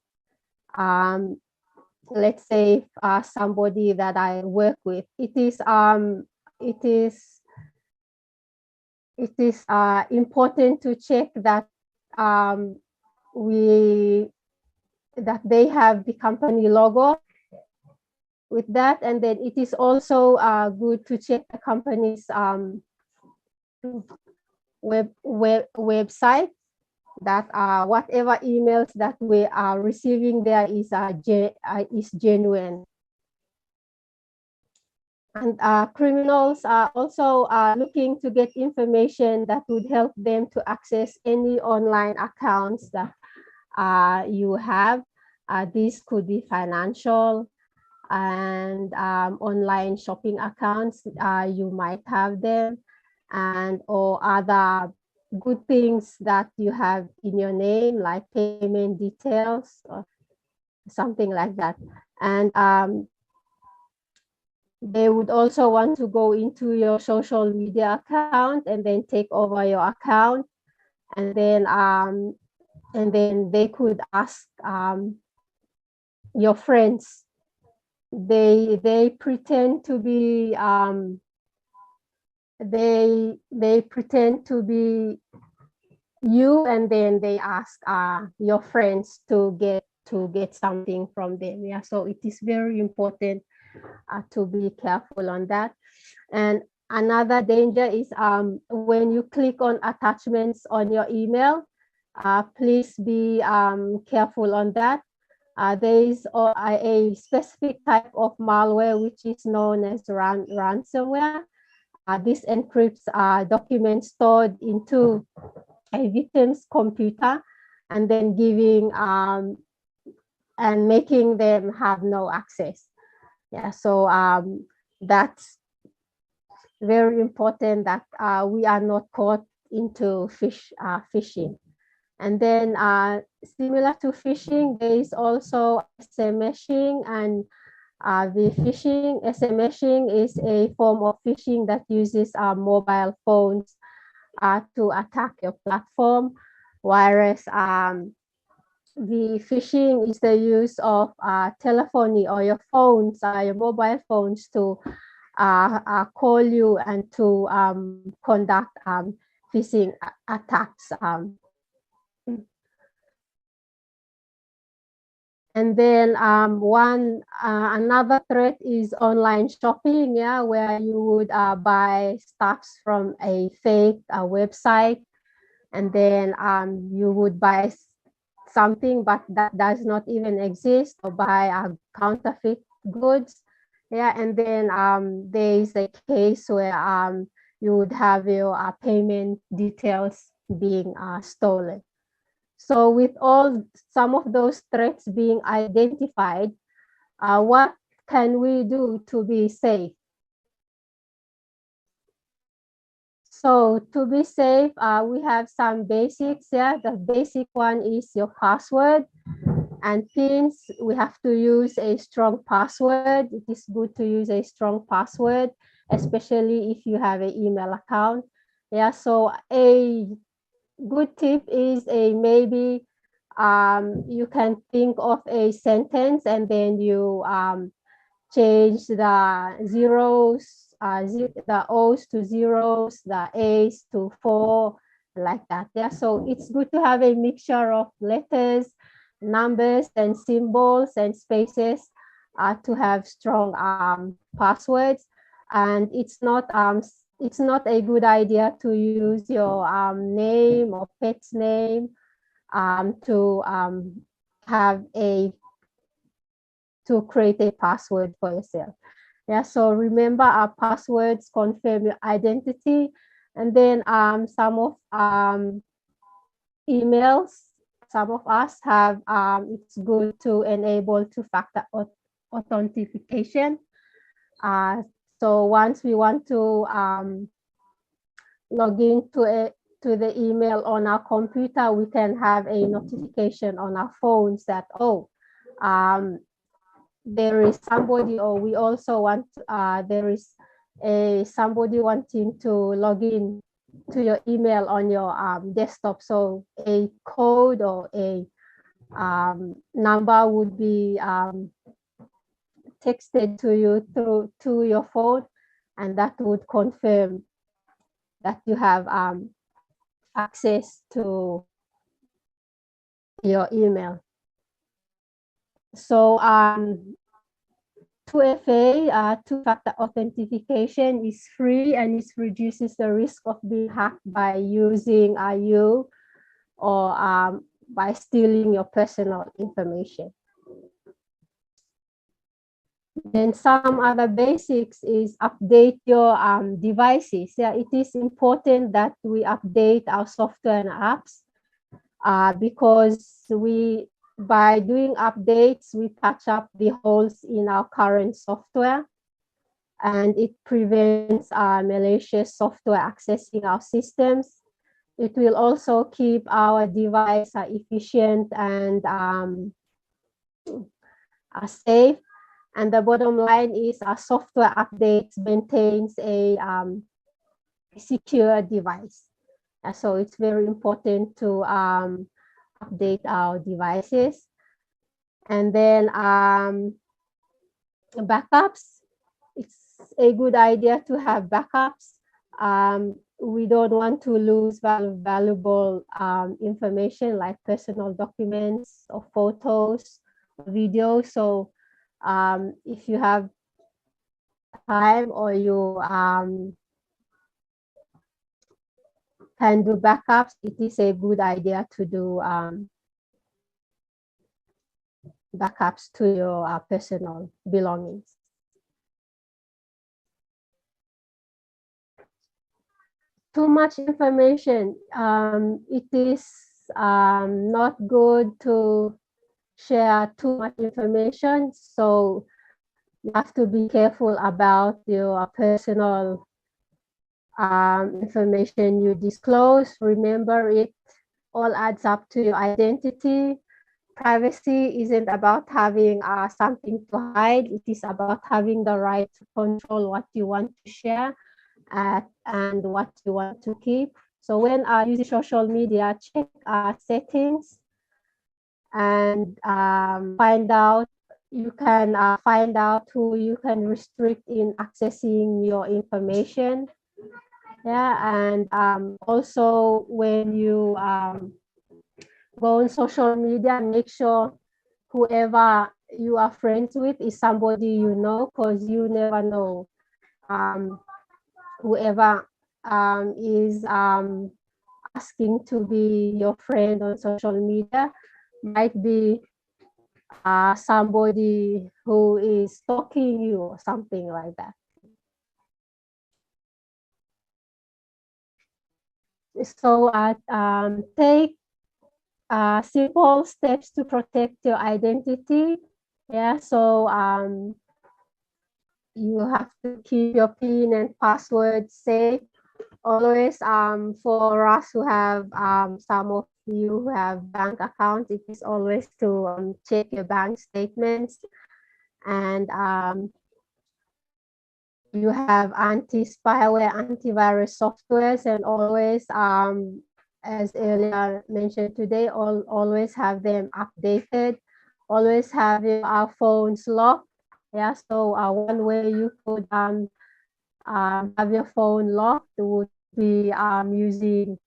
let's say somebody that I work with, it is important to check that that they have the company logo with that, and then it is also good to check the company's website, that whatever emails that we are receiving there is genuine. And criminals are also looking to get information that would help them to access any online accounts that you have. This could be financial and online shopping accounts. You might have them, and or other good things that you have in your name, like payment details or something like that. And they would also want to go into your social media account and then take over your account, and then they could ask your friends. They pretend to be they pretend to be you, and then they ask your friends to get something from them. So it is very important to be careful on that. And another danger is when you click on attachments on your email, please be careful on that. There is a specific type of malware which is known as ransomware. This encrypts documents stored into a victim's computer, and then giving and making them have no access. So that's very important that we are not caught into phishing. And then similar to phishing, there is also SMSing, and the SMSing is a form of phishing that uses mobile phones to attack your platform, whereas the phishing is the use of telephony or your phones, your mobile phones, to call you and to conduct phishing attacks. And then another threat is online shopping, where you would buy stuffs from a fake website, and then you would buy something but that does not even exist, or buy counterfeit goods. And then there is a case where you would have your payment details being stolen. So with some of those threats being identified, what can we do to be safe? So to be safe, we have some basics. The basic one is your password and pins. We have to use a strong password. It is good to use a strong password, especially if you have an email account. So a good tip is maybe you can think of a sentence, and then you change the zeros, the O's to zeros, the A's to 4, like that. So it's good to have a mixture of letters, numbers, and symbols and spaces to have strong passwords. And it's not it's not a good idea to use your name or pet's name to create a password for yourself. Yeah, so remember our passwords confirm your identity, and then some of emails, some of us have it's good to enable two-factor authentication. So once we want to log into the email on our computer, we can have a notification on our phones that, oh, there is somebody, or we also want, there is somebody wanting to log in to your email on your desktop. So a code or a number would be texted to you to your phone, and that would confirm that you have access to your email. So 2FA, two-factor authentication, is free, and it reduces the risk of being hacked by using you or by stealing your personal information. Then some other basics is update your devices. Yeah, it is important that we update our software and apps because by doing updates, we patch up the holes in our current software, and it prevents malicious software accessing our systems. It will also keep our device efficient and safe. And the bottom line is our software updates maintains a secure device. So it's very important to update our devices. And then backups. It's a good idea to have backups. We don't want to lose valuable information like personal documents or photos, videos. So if you have time or you can do backups, it is a good idea to do backups to your personal belongings. Too much information. It is not good to share too much information. So you have to be careful about your personal information you disclose. Remember, it all adds up to your identity. Privacy isn't about having something to hide. It is about having the right to control what you want to share and what you want to keep. So when using social media, check settings and find out, you can find out who you can restrict in accessing your information. Yeah, and also when you go on social media, make sure whoever you are friends with is somebody you know, because you never know. Whoever is asking to be your friend on social media might be somebody who is stalking you or something like that. So take simple steps to protect your identity. Yeah, so you have to keep your PIN and password safe. Always, for us who have some of you who have bank accounts, it is always to check your bank statements, and you have anti-spyware, antivirus softwares, and always, as earlier mentioned today, always have them updated. Always have our phones locked. Yeah, so one way you could have your phone locked would be using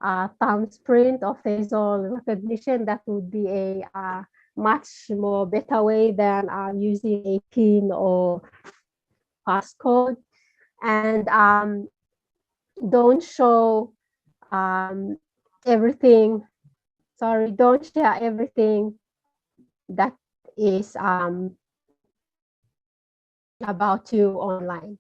thumbprint or facial recognition. That would be a much more better way than using a PIN or passcode. And don't show everything. Sorry, don't share everything that is about you online.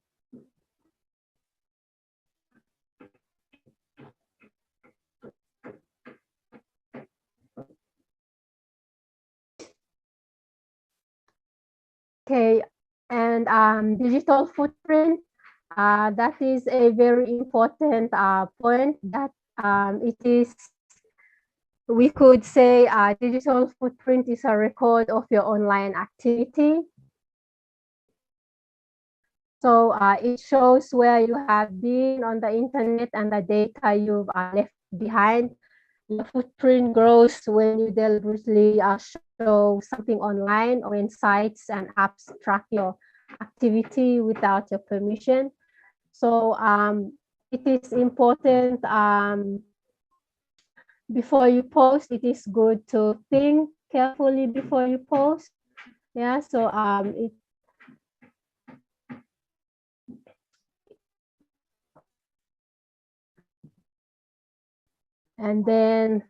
Okay, and digital footprint, that is a very important point that it is, we could say digital footprint is a record of your online activity. So it shows where you have been on the internet and the data you've left behind. Your footprint grows when you deliberately show something online, or when sites and apps track your activity without your permission. So it is important, before you post, it is good to think carefully before you post. Yeah, so and then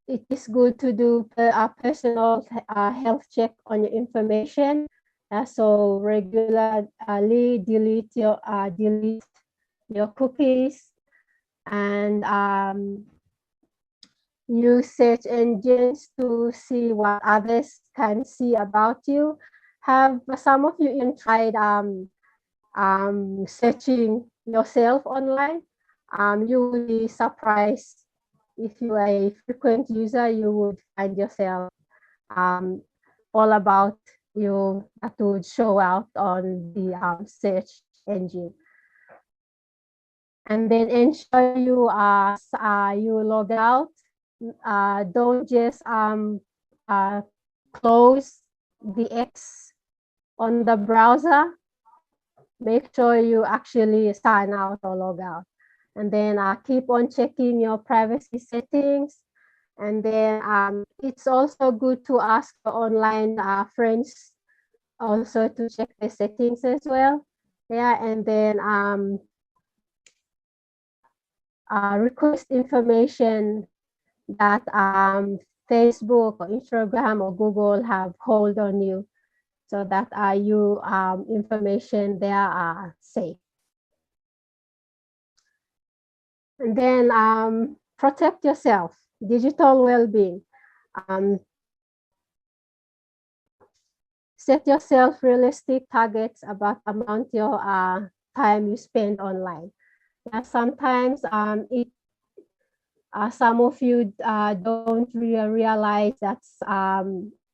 it is good to do a personal health check on your information. So regularly delete your cookies, and use search engines to see what others can see about you. Have some of you even tried searching yourself online? You will be surprised. If you are a frequent user, you would find yourself all about you that would show out on the search engine. And then ensure you you log out. Don't just close the X on the browser. Make sure you actually sign out or log out. And then keep on checking your privacy settings. And then it's also good to ask your online friends also to check the settings as well. Yeah, and then request information that Facebook or Instagram or Google have hold on you, so that your information there are safe. And then protect yourself, digital well-being. Set yourself realistic targets about amount your time you spend online. Sometimes some of you don't really realize that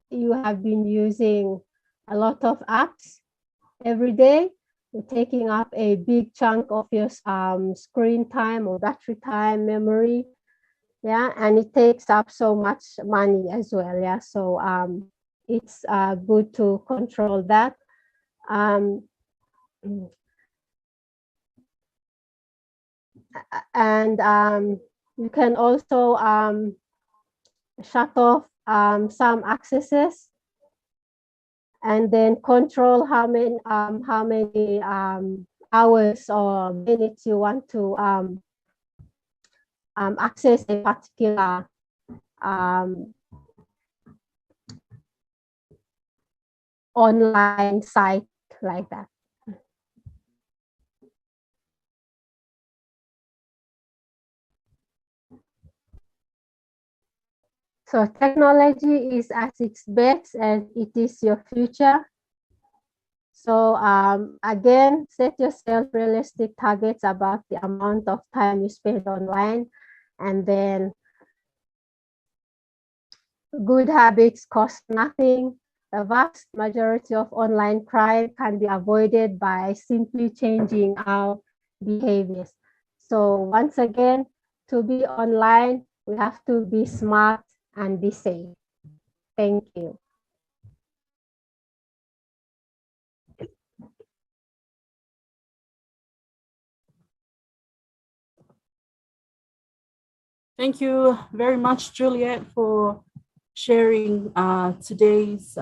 you have been using a lot of apps every day. You're taking up a big chunk of your screen time or battery time, memory. Yeah, and it takes up so much money as well. Yeah, so it's good to control that. And you can also shut off some accesses, and then control how many hours or minutes you want to access a particular online site like that. So technology is at its best and it is your future. So again, set yourself realistic targets about the amount of time you spend online, and then good habits cost nothing. The vast majority of online crime can be avoided by simply changing our behaviors. So once again, to be online, we have to be smart and be safe. Thank you. Thank you very much, Juliet, for sharing today's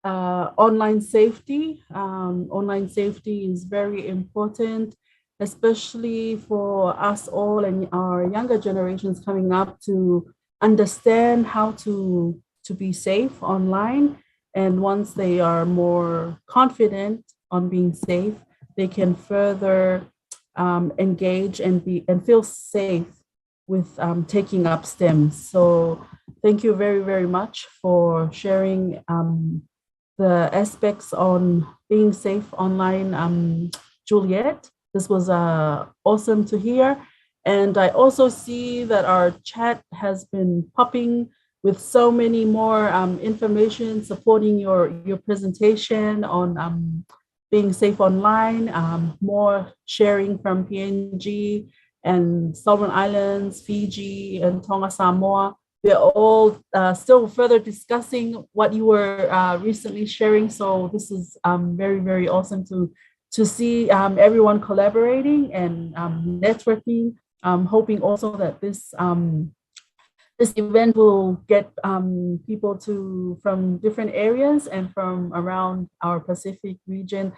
online safety. Online safety is very important, especially for us all and our younger generations coming up to understand how to be safe online. And once they are more confident on being safe, they can further engage and feel safe with taking up STEM. So thank you very, very much for sharing the aspects on being safe online, Juliet. This was awesome to hear. And I also see that our chat has been popping with so many more information supporting your presentation on being safe online, more sharing from PNG and Solomon Islands, Fiji, and Tonga, Samoa. We're all still further discussing what you were recently sharing. So this is very, very awesome to see everyone collaborating and networking. Hoping also that this event will get people from different areas and from around our Pacific region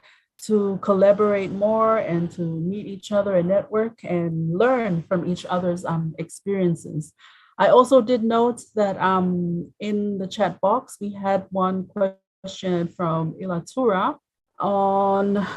to collaborate more and to meet each other and network and learn from each other's experiences. I also did note that in the chat box, we had one question from Ilatura on,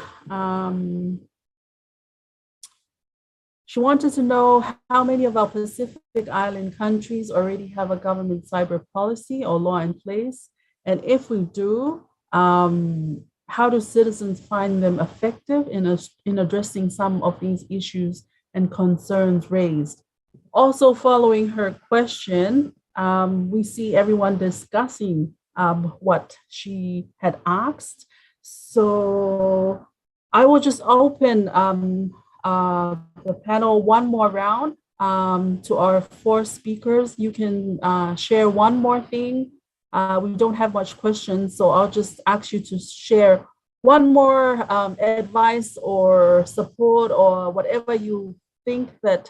she wanted to know how many of our Pacific Island countries already have a government cyber policy or law in place. And if we do, how do citizens find them effective in addressing some of these issues and concerns raised? Also following her question, we see everyone discussing what she had asked. So I will just open the panel one more round to our 4 speakers. You can share one more thing. We don't have much questions, so I'll just ask you to share one more advice or support or whatever you think that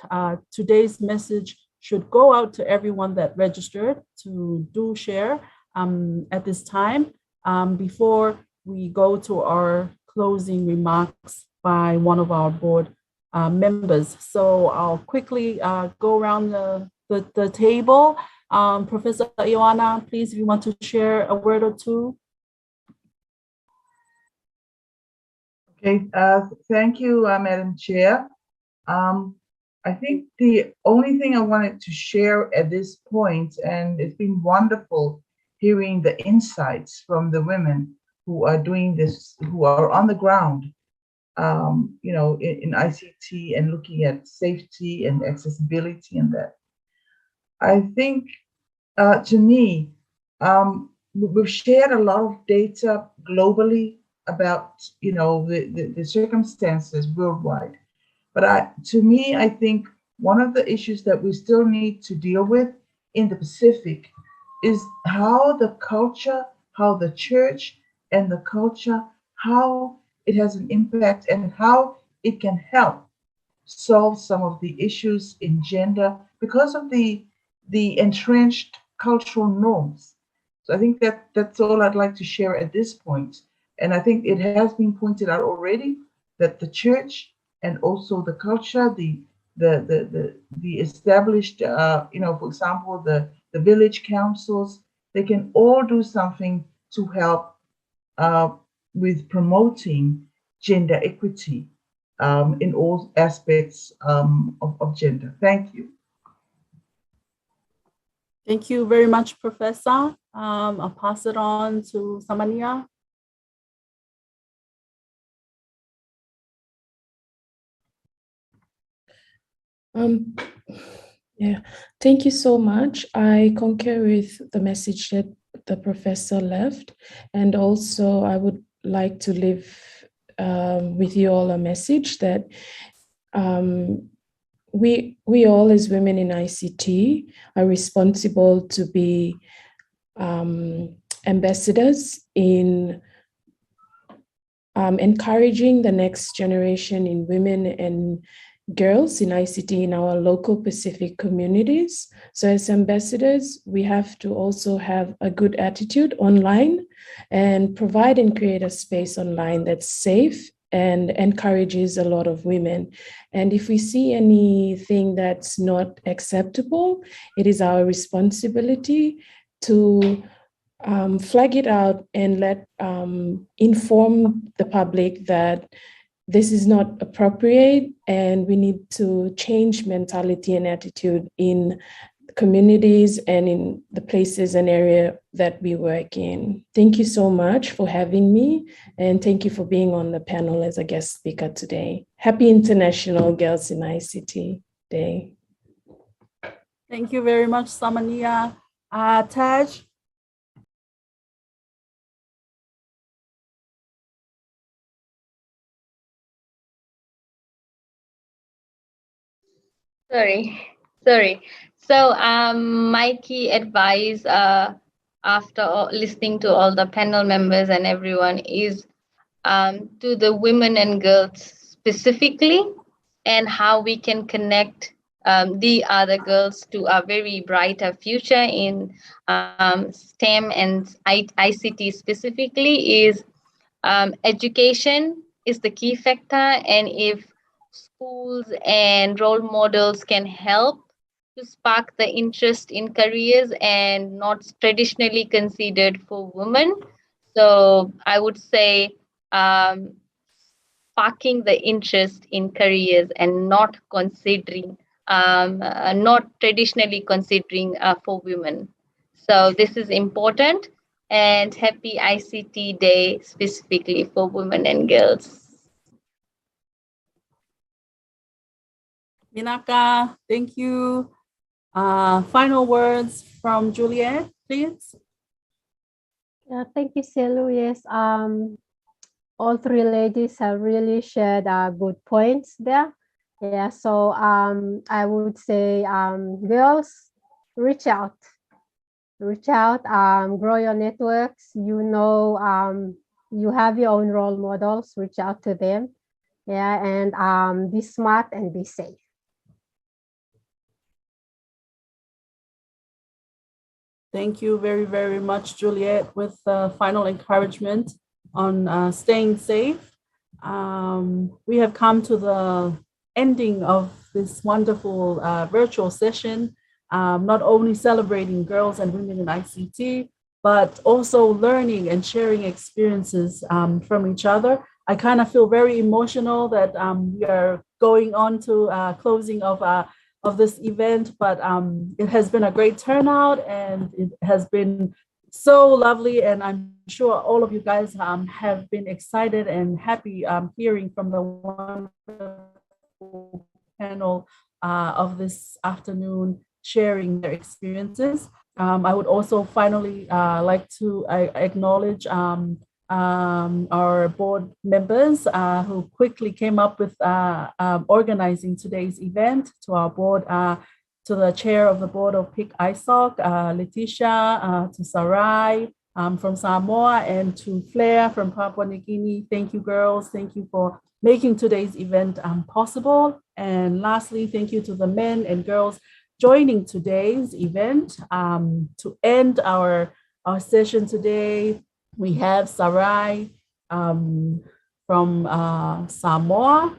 today's message should go out to everyone that registered to do share at this time before we go to our closing remarks by one of our board members. So I'll quickly go around the table. Professor Ioana, please, if you want to share a word or two. Okay, thank you, Madam Chair. I think the only thing I wanted to share at this point, and it's been wonderful hearing the insights from the women who are doing this, who are on the ground, you know, in ICT and looking at safety and accessibility and that. I think, to me, we've shared a lot of data globally about, you know, the circumstances worldwide. But to me, I think one of the issues that we still need to deal with in the Pacific is how the culture, how the church and the culture, how it has an impact and how it can help solve some of the issues in gender because of the entrenched cultural norms. So I think that's all I'd like to share at this point. And I think it has been pointed out already that the church and also the culture, the established, you know, for example, the village councils, they can all do something to help with promoting gender equity in all aspects of gender. Thank you. Thank you very much, Professor. I'll pass it on to Samania. Yeah, thank you so much. I concur with the message that the professor left, and also I would like to leave with you all a message that we all as women in ICT are responsible to be ambassadors in encouraging the next generation in women and girls in ICT in our local Pacific communities. So as ambassadors, we have to also have a good attitude online and provide and create a space online that's safe and encourages a lot of women. And if we see anything that's not acceptable, it is our responsibility to flag it out and inform the public that this is not appropriate and we need to change mentality and attitude in communities and in the places and area that we work in. Thank you so much for having me, and thank you for being on the panel as a guest speaker today. Happy International Girls in ICT Day. Thank you very much, Samania. Taj? Sorry. So my key advice after listening to all the panel members and everyone is to the women and girls specifically, and how we can connect the other girls to a very brighter future in STEM and ICT specifically, is education is the key factor. And if schools and role models can help to spark the interest in careers and not traditionally considered for women. So I would say sparking the interest in careers and not considering, not traditionally considering for women. So this is important. And happy ICT Day specifically for women and girls. Minaka, thank you. Final words from Juliet, please. Yeah, thank you, Selu. Yes, all three ladies have really shared good points there. Yeah, so I would say, girls, reach out, grow your networks. You know, you have your own role models, reach out to them. Yeah, and be smart and be safe. Thank you very, very much, Juliet, with final encouragement on staying safe. We have come to the ending of this wonderful virtual session, not only celebrating girls and women in ICT, but also learning and sharing experiences from each other. I kind of feel very emotional that we are going on to closing of this event, but it has been a great turnout and it has been so lovely. And I'm sure all of you guys have been excited and happy hearing from the wonderful panel of this afternoon, sharing their experiences. I would also finally like to acknowledge our board members who quickly came up with organizing today's event. To our board, to the chair of the board of PICISOC, Letitia, to Sarai from Samoa, and to Flair from Papua New Guinea. Thank you, girls. Thank you for making today's event possible. And lastly, thank you to the men and girls joining today's event. To end our session today, we have Sarai from Samoa.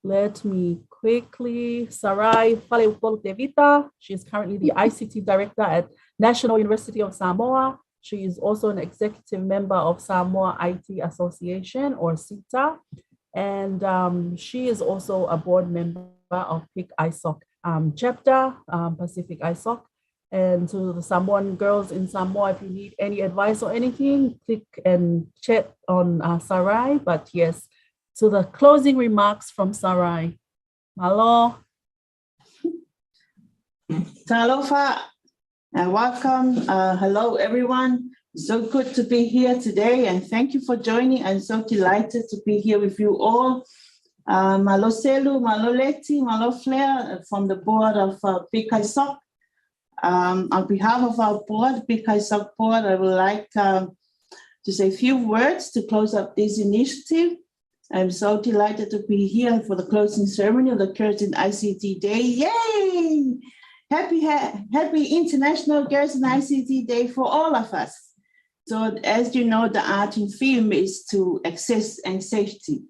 Let me quickly, Sarai Faleupolu Tevita. She is currently the ICT director at National University of Samoa. She is also an executive member of Samoa IT Association, or SITA. And she is also a board member of PICISOC chapter, Pacific ISOC. And to the Samoan girls in Samoa, if you need any advice or anything, click and chat on Sarai. But yes, to the closing remarks from Sarai. Malo. Talofa, welcome. Hello, everyone. So good to be here today, and thank you for joining. I'm so delighted to be here with you all. Malo Selu, Malo Leti, Malo Flair from the board of PICISOC. On behalf of our board, PICISOC board, I would like to say a few words to close up this initiative. I'm so delighted to be here for the closing ceremony of the Girls in ICT Day. Yay! Happy International Girls in ICT Day for all of us. So as you know, the art in theme is to access and safety.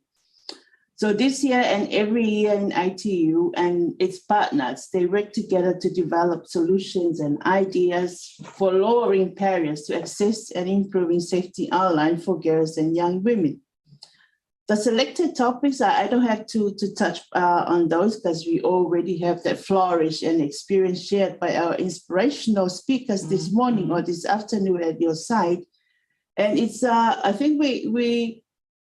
So this year and every year in ITU and its partners, they work together to develop solutions and ideas for lowering barriers to access and improving safety online for girls and young women. The selected topics, I don't have to touch on those because we already have that flourish and experience shared by our inspirational speakers this morning or this afternoon at your side. And it's, I think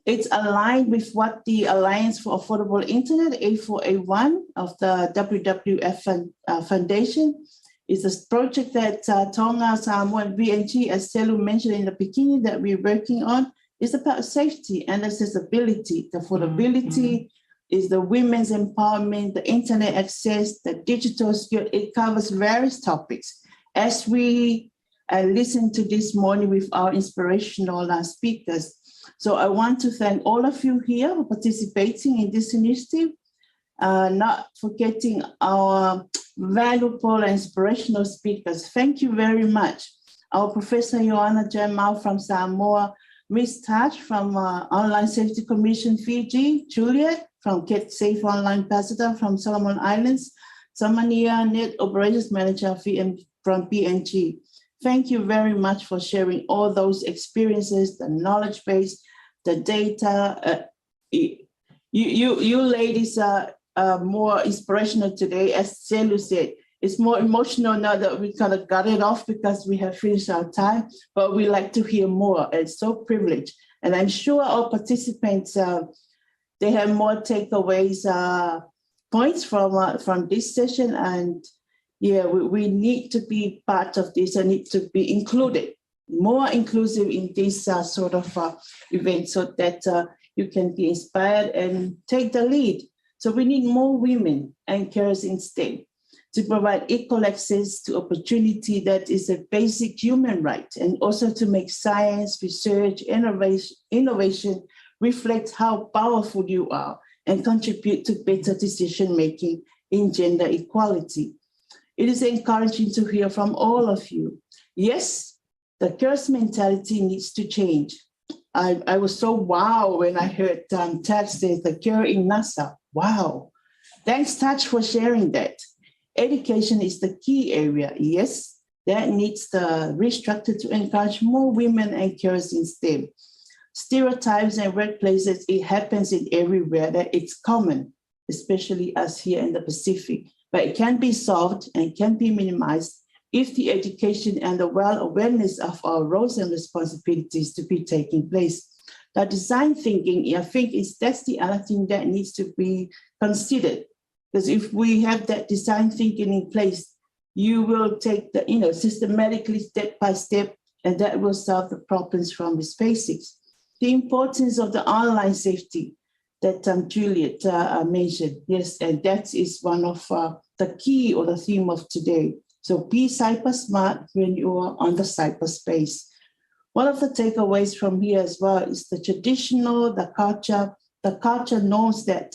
it's aligned with what the Alliance for Affordable Internet, A4A1 of the WWF Foundation, is a project that Tonga, Samoa, and PNG, as Selu mentioned in the beginning, that we're working on. It's about safety and accessibility. The affordability is the women's empowerment, the internet access, the digital skill. It covers various topics. As we listen to this morning with our inspirational speakers. So I want to thank all of you here for participating in this initiative, not forgetting our valuable and inspirational speakers. Thank you very much. Our Professor Ioana from Samoa, Ms. Taj from Online Safety Commission Fiji, Juliet from Get Safe Online Ambassador from Solomon Islands, Samania, Net Operations Manager from PNG. Thank you very much for sharing all those experiences, the knowledge base, the data. You ladies are more inspirational today, as Selu said. It's more emotional now that we kind of got it off because we have finished our time, but we like to hear more. It's so privileged. And I'm sure our participants, they have more takeaways, points from this session. And yeah, we need to be part of this and need to be included, more inclusive in this sort of event so that you can be inspired and take the lead. So we need more women and carers in STEM to provide equal access to opportunity that is a basic human right, and also to make science, research, innovation reflect how powerful you are and contribute to better decision-making in gender equality. It is encouraging to hear from all of you. Yes, the girls' mentality needs to change. I was so wow when I heard Taj say the girl in NASA. Wow. Thanks, Taj, for sharing that. Education is the key area. Yes, that needs to restructure to encourage more women and carers in STEM. Stereotypes in workplaces, it happens in everywhere, that it's common, especially us here in the Pacific, but it can be solved and can be minimized if the education and the well-awareness of our roles and responsibilities to be taking place. The design thinking, I think that's the other thing that needs to be considered. Because if we have that design thinking in place, you will take the, systematically step by step, and that will solve the problems from its basics. The importance of the online safety that Juliet mentioned, yes, and that is one of the key or the theme of today. So be cyber smart when you are on the cyberspace. One of the takeaways from here as well is the traditional, the culture norms that,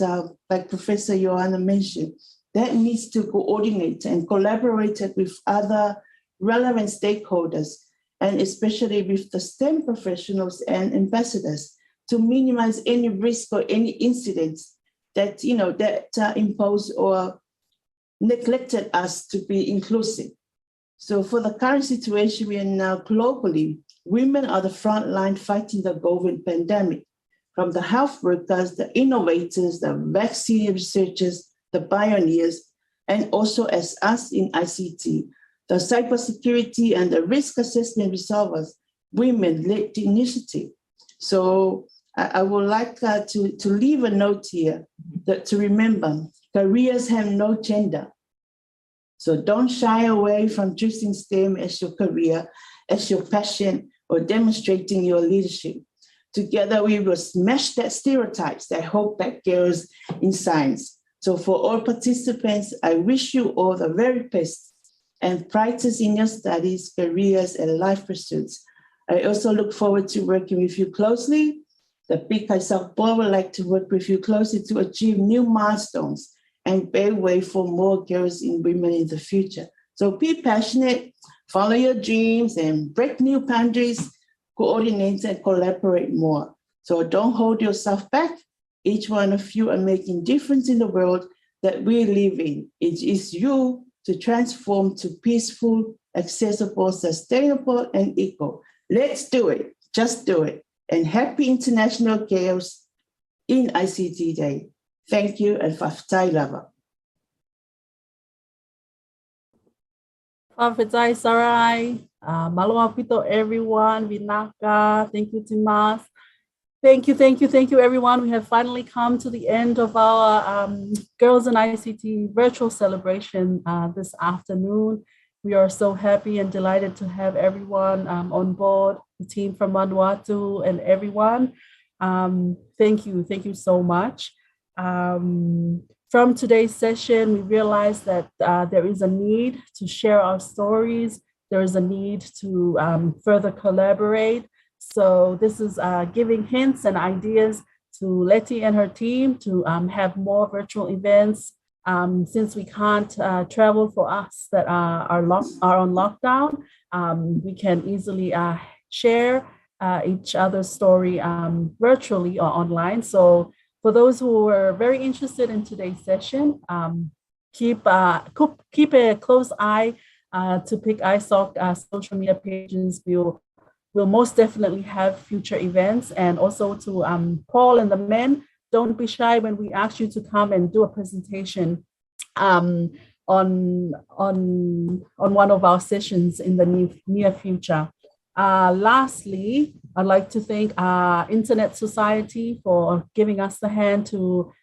like Professor Ioana mentioned, that needs to coordinate and collaborate with other relevant stakeholders, and especially with the STEM professionals and ambassadors, to minimize any risk or any incidents that, impose or neglected us to be inclusive. So for the current situation we are now globally, women are the front line fighting the COVID pandemic. From the health workers, the innovators, the vaccine researchers, the pioneers, and also as us in ICT, the cybersecurity and the risk assessment resolvers, women led the initiative. So I would like to leave a note here that to remember, careers have no gender. So don't shy away from choosing STEM as your career, as your passion, or demonstrating your leadership. Together, we will smash that stereotypes that hold back girls in science. So for all participants, I wish you all the very best and brightest in your studies, careers, and life pursuits. I also look forward to working with you closely The PICISOC board would like to work with you closely to achieve new milestones and pave way for more girls and women in the future. So be passionate, follow your dreams, and break new boundaries, coordinate and collaborate more. So don't hold yourself back. Each one of you are making difference in the world that we live in. It is you to transform to peaceful, accessible, sustainable, and equal. Let's do it. Just do it. And happy International Girls in ICT Day. Thank you and whawhatai lava. Whawhatai Sarai, maloha pito everyone, vinaka, thank you Timas. Thank you everyone. We have finally come to the end of our Girls in ICT virtual celebration this afternoon. We are so happy and delighted to have everyone on board, the team from Vanuatu and everyone. Thank you so much. From today's session, we realized that there is a need to share our stories. There is a need to further collaborate. So this is giving hints and ideas to Leti and her team to have more virtual events. Since we can't travel for us that are on lockdown, we can easily share each other's story virtually or online. So for those who are very interested in today's session, keep a close eye to PICISOC social media pages. We'll most definitely have future events, and also to Paul and the men, don't be shy when we ask you to come and do a presentation on one of our sessions in the near future. Lastly, I'd like to thank Internet Society for giving us the hand to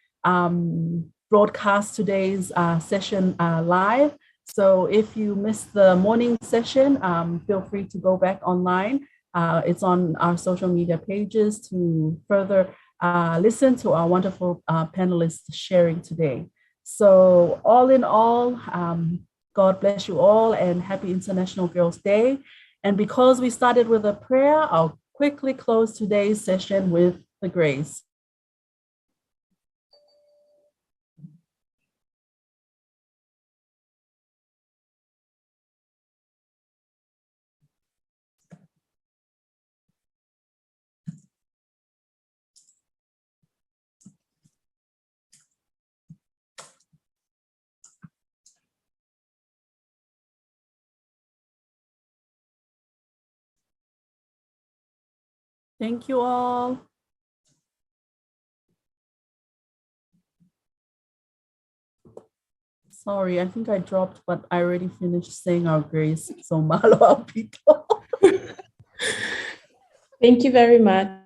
broadcast today's session live. So if you missed the morning session, feel free to go back online. It's on our social media pages to further listen to our wonderful panelists sharing today. So all in all, God bless you all and happy International Girls' Day. And because we started with a prayer, I'll quickly close today's session with the grace. Thank you all. Sorry, I think I dropped, but I already finished saying our grace. So mahalo pito. Thank you very much.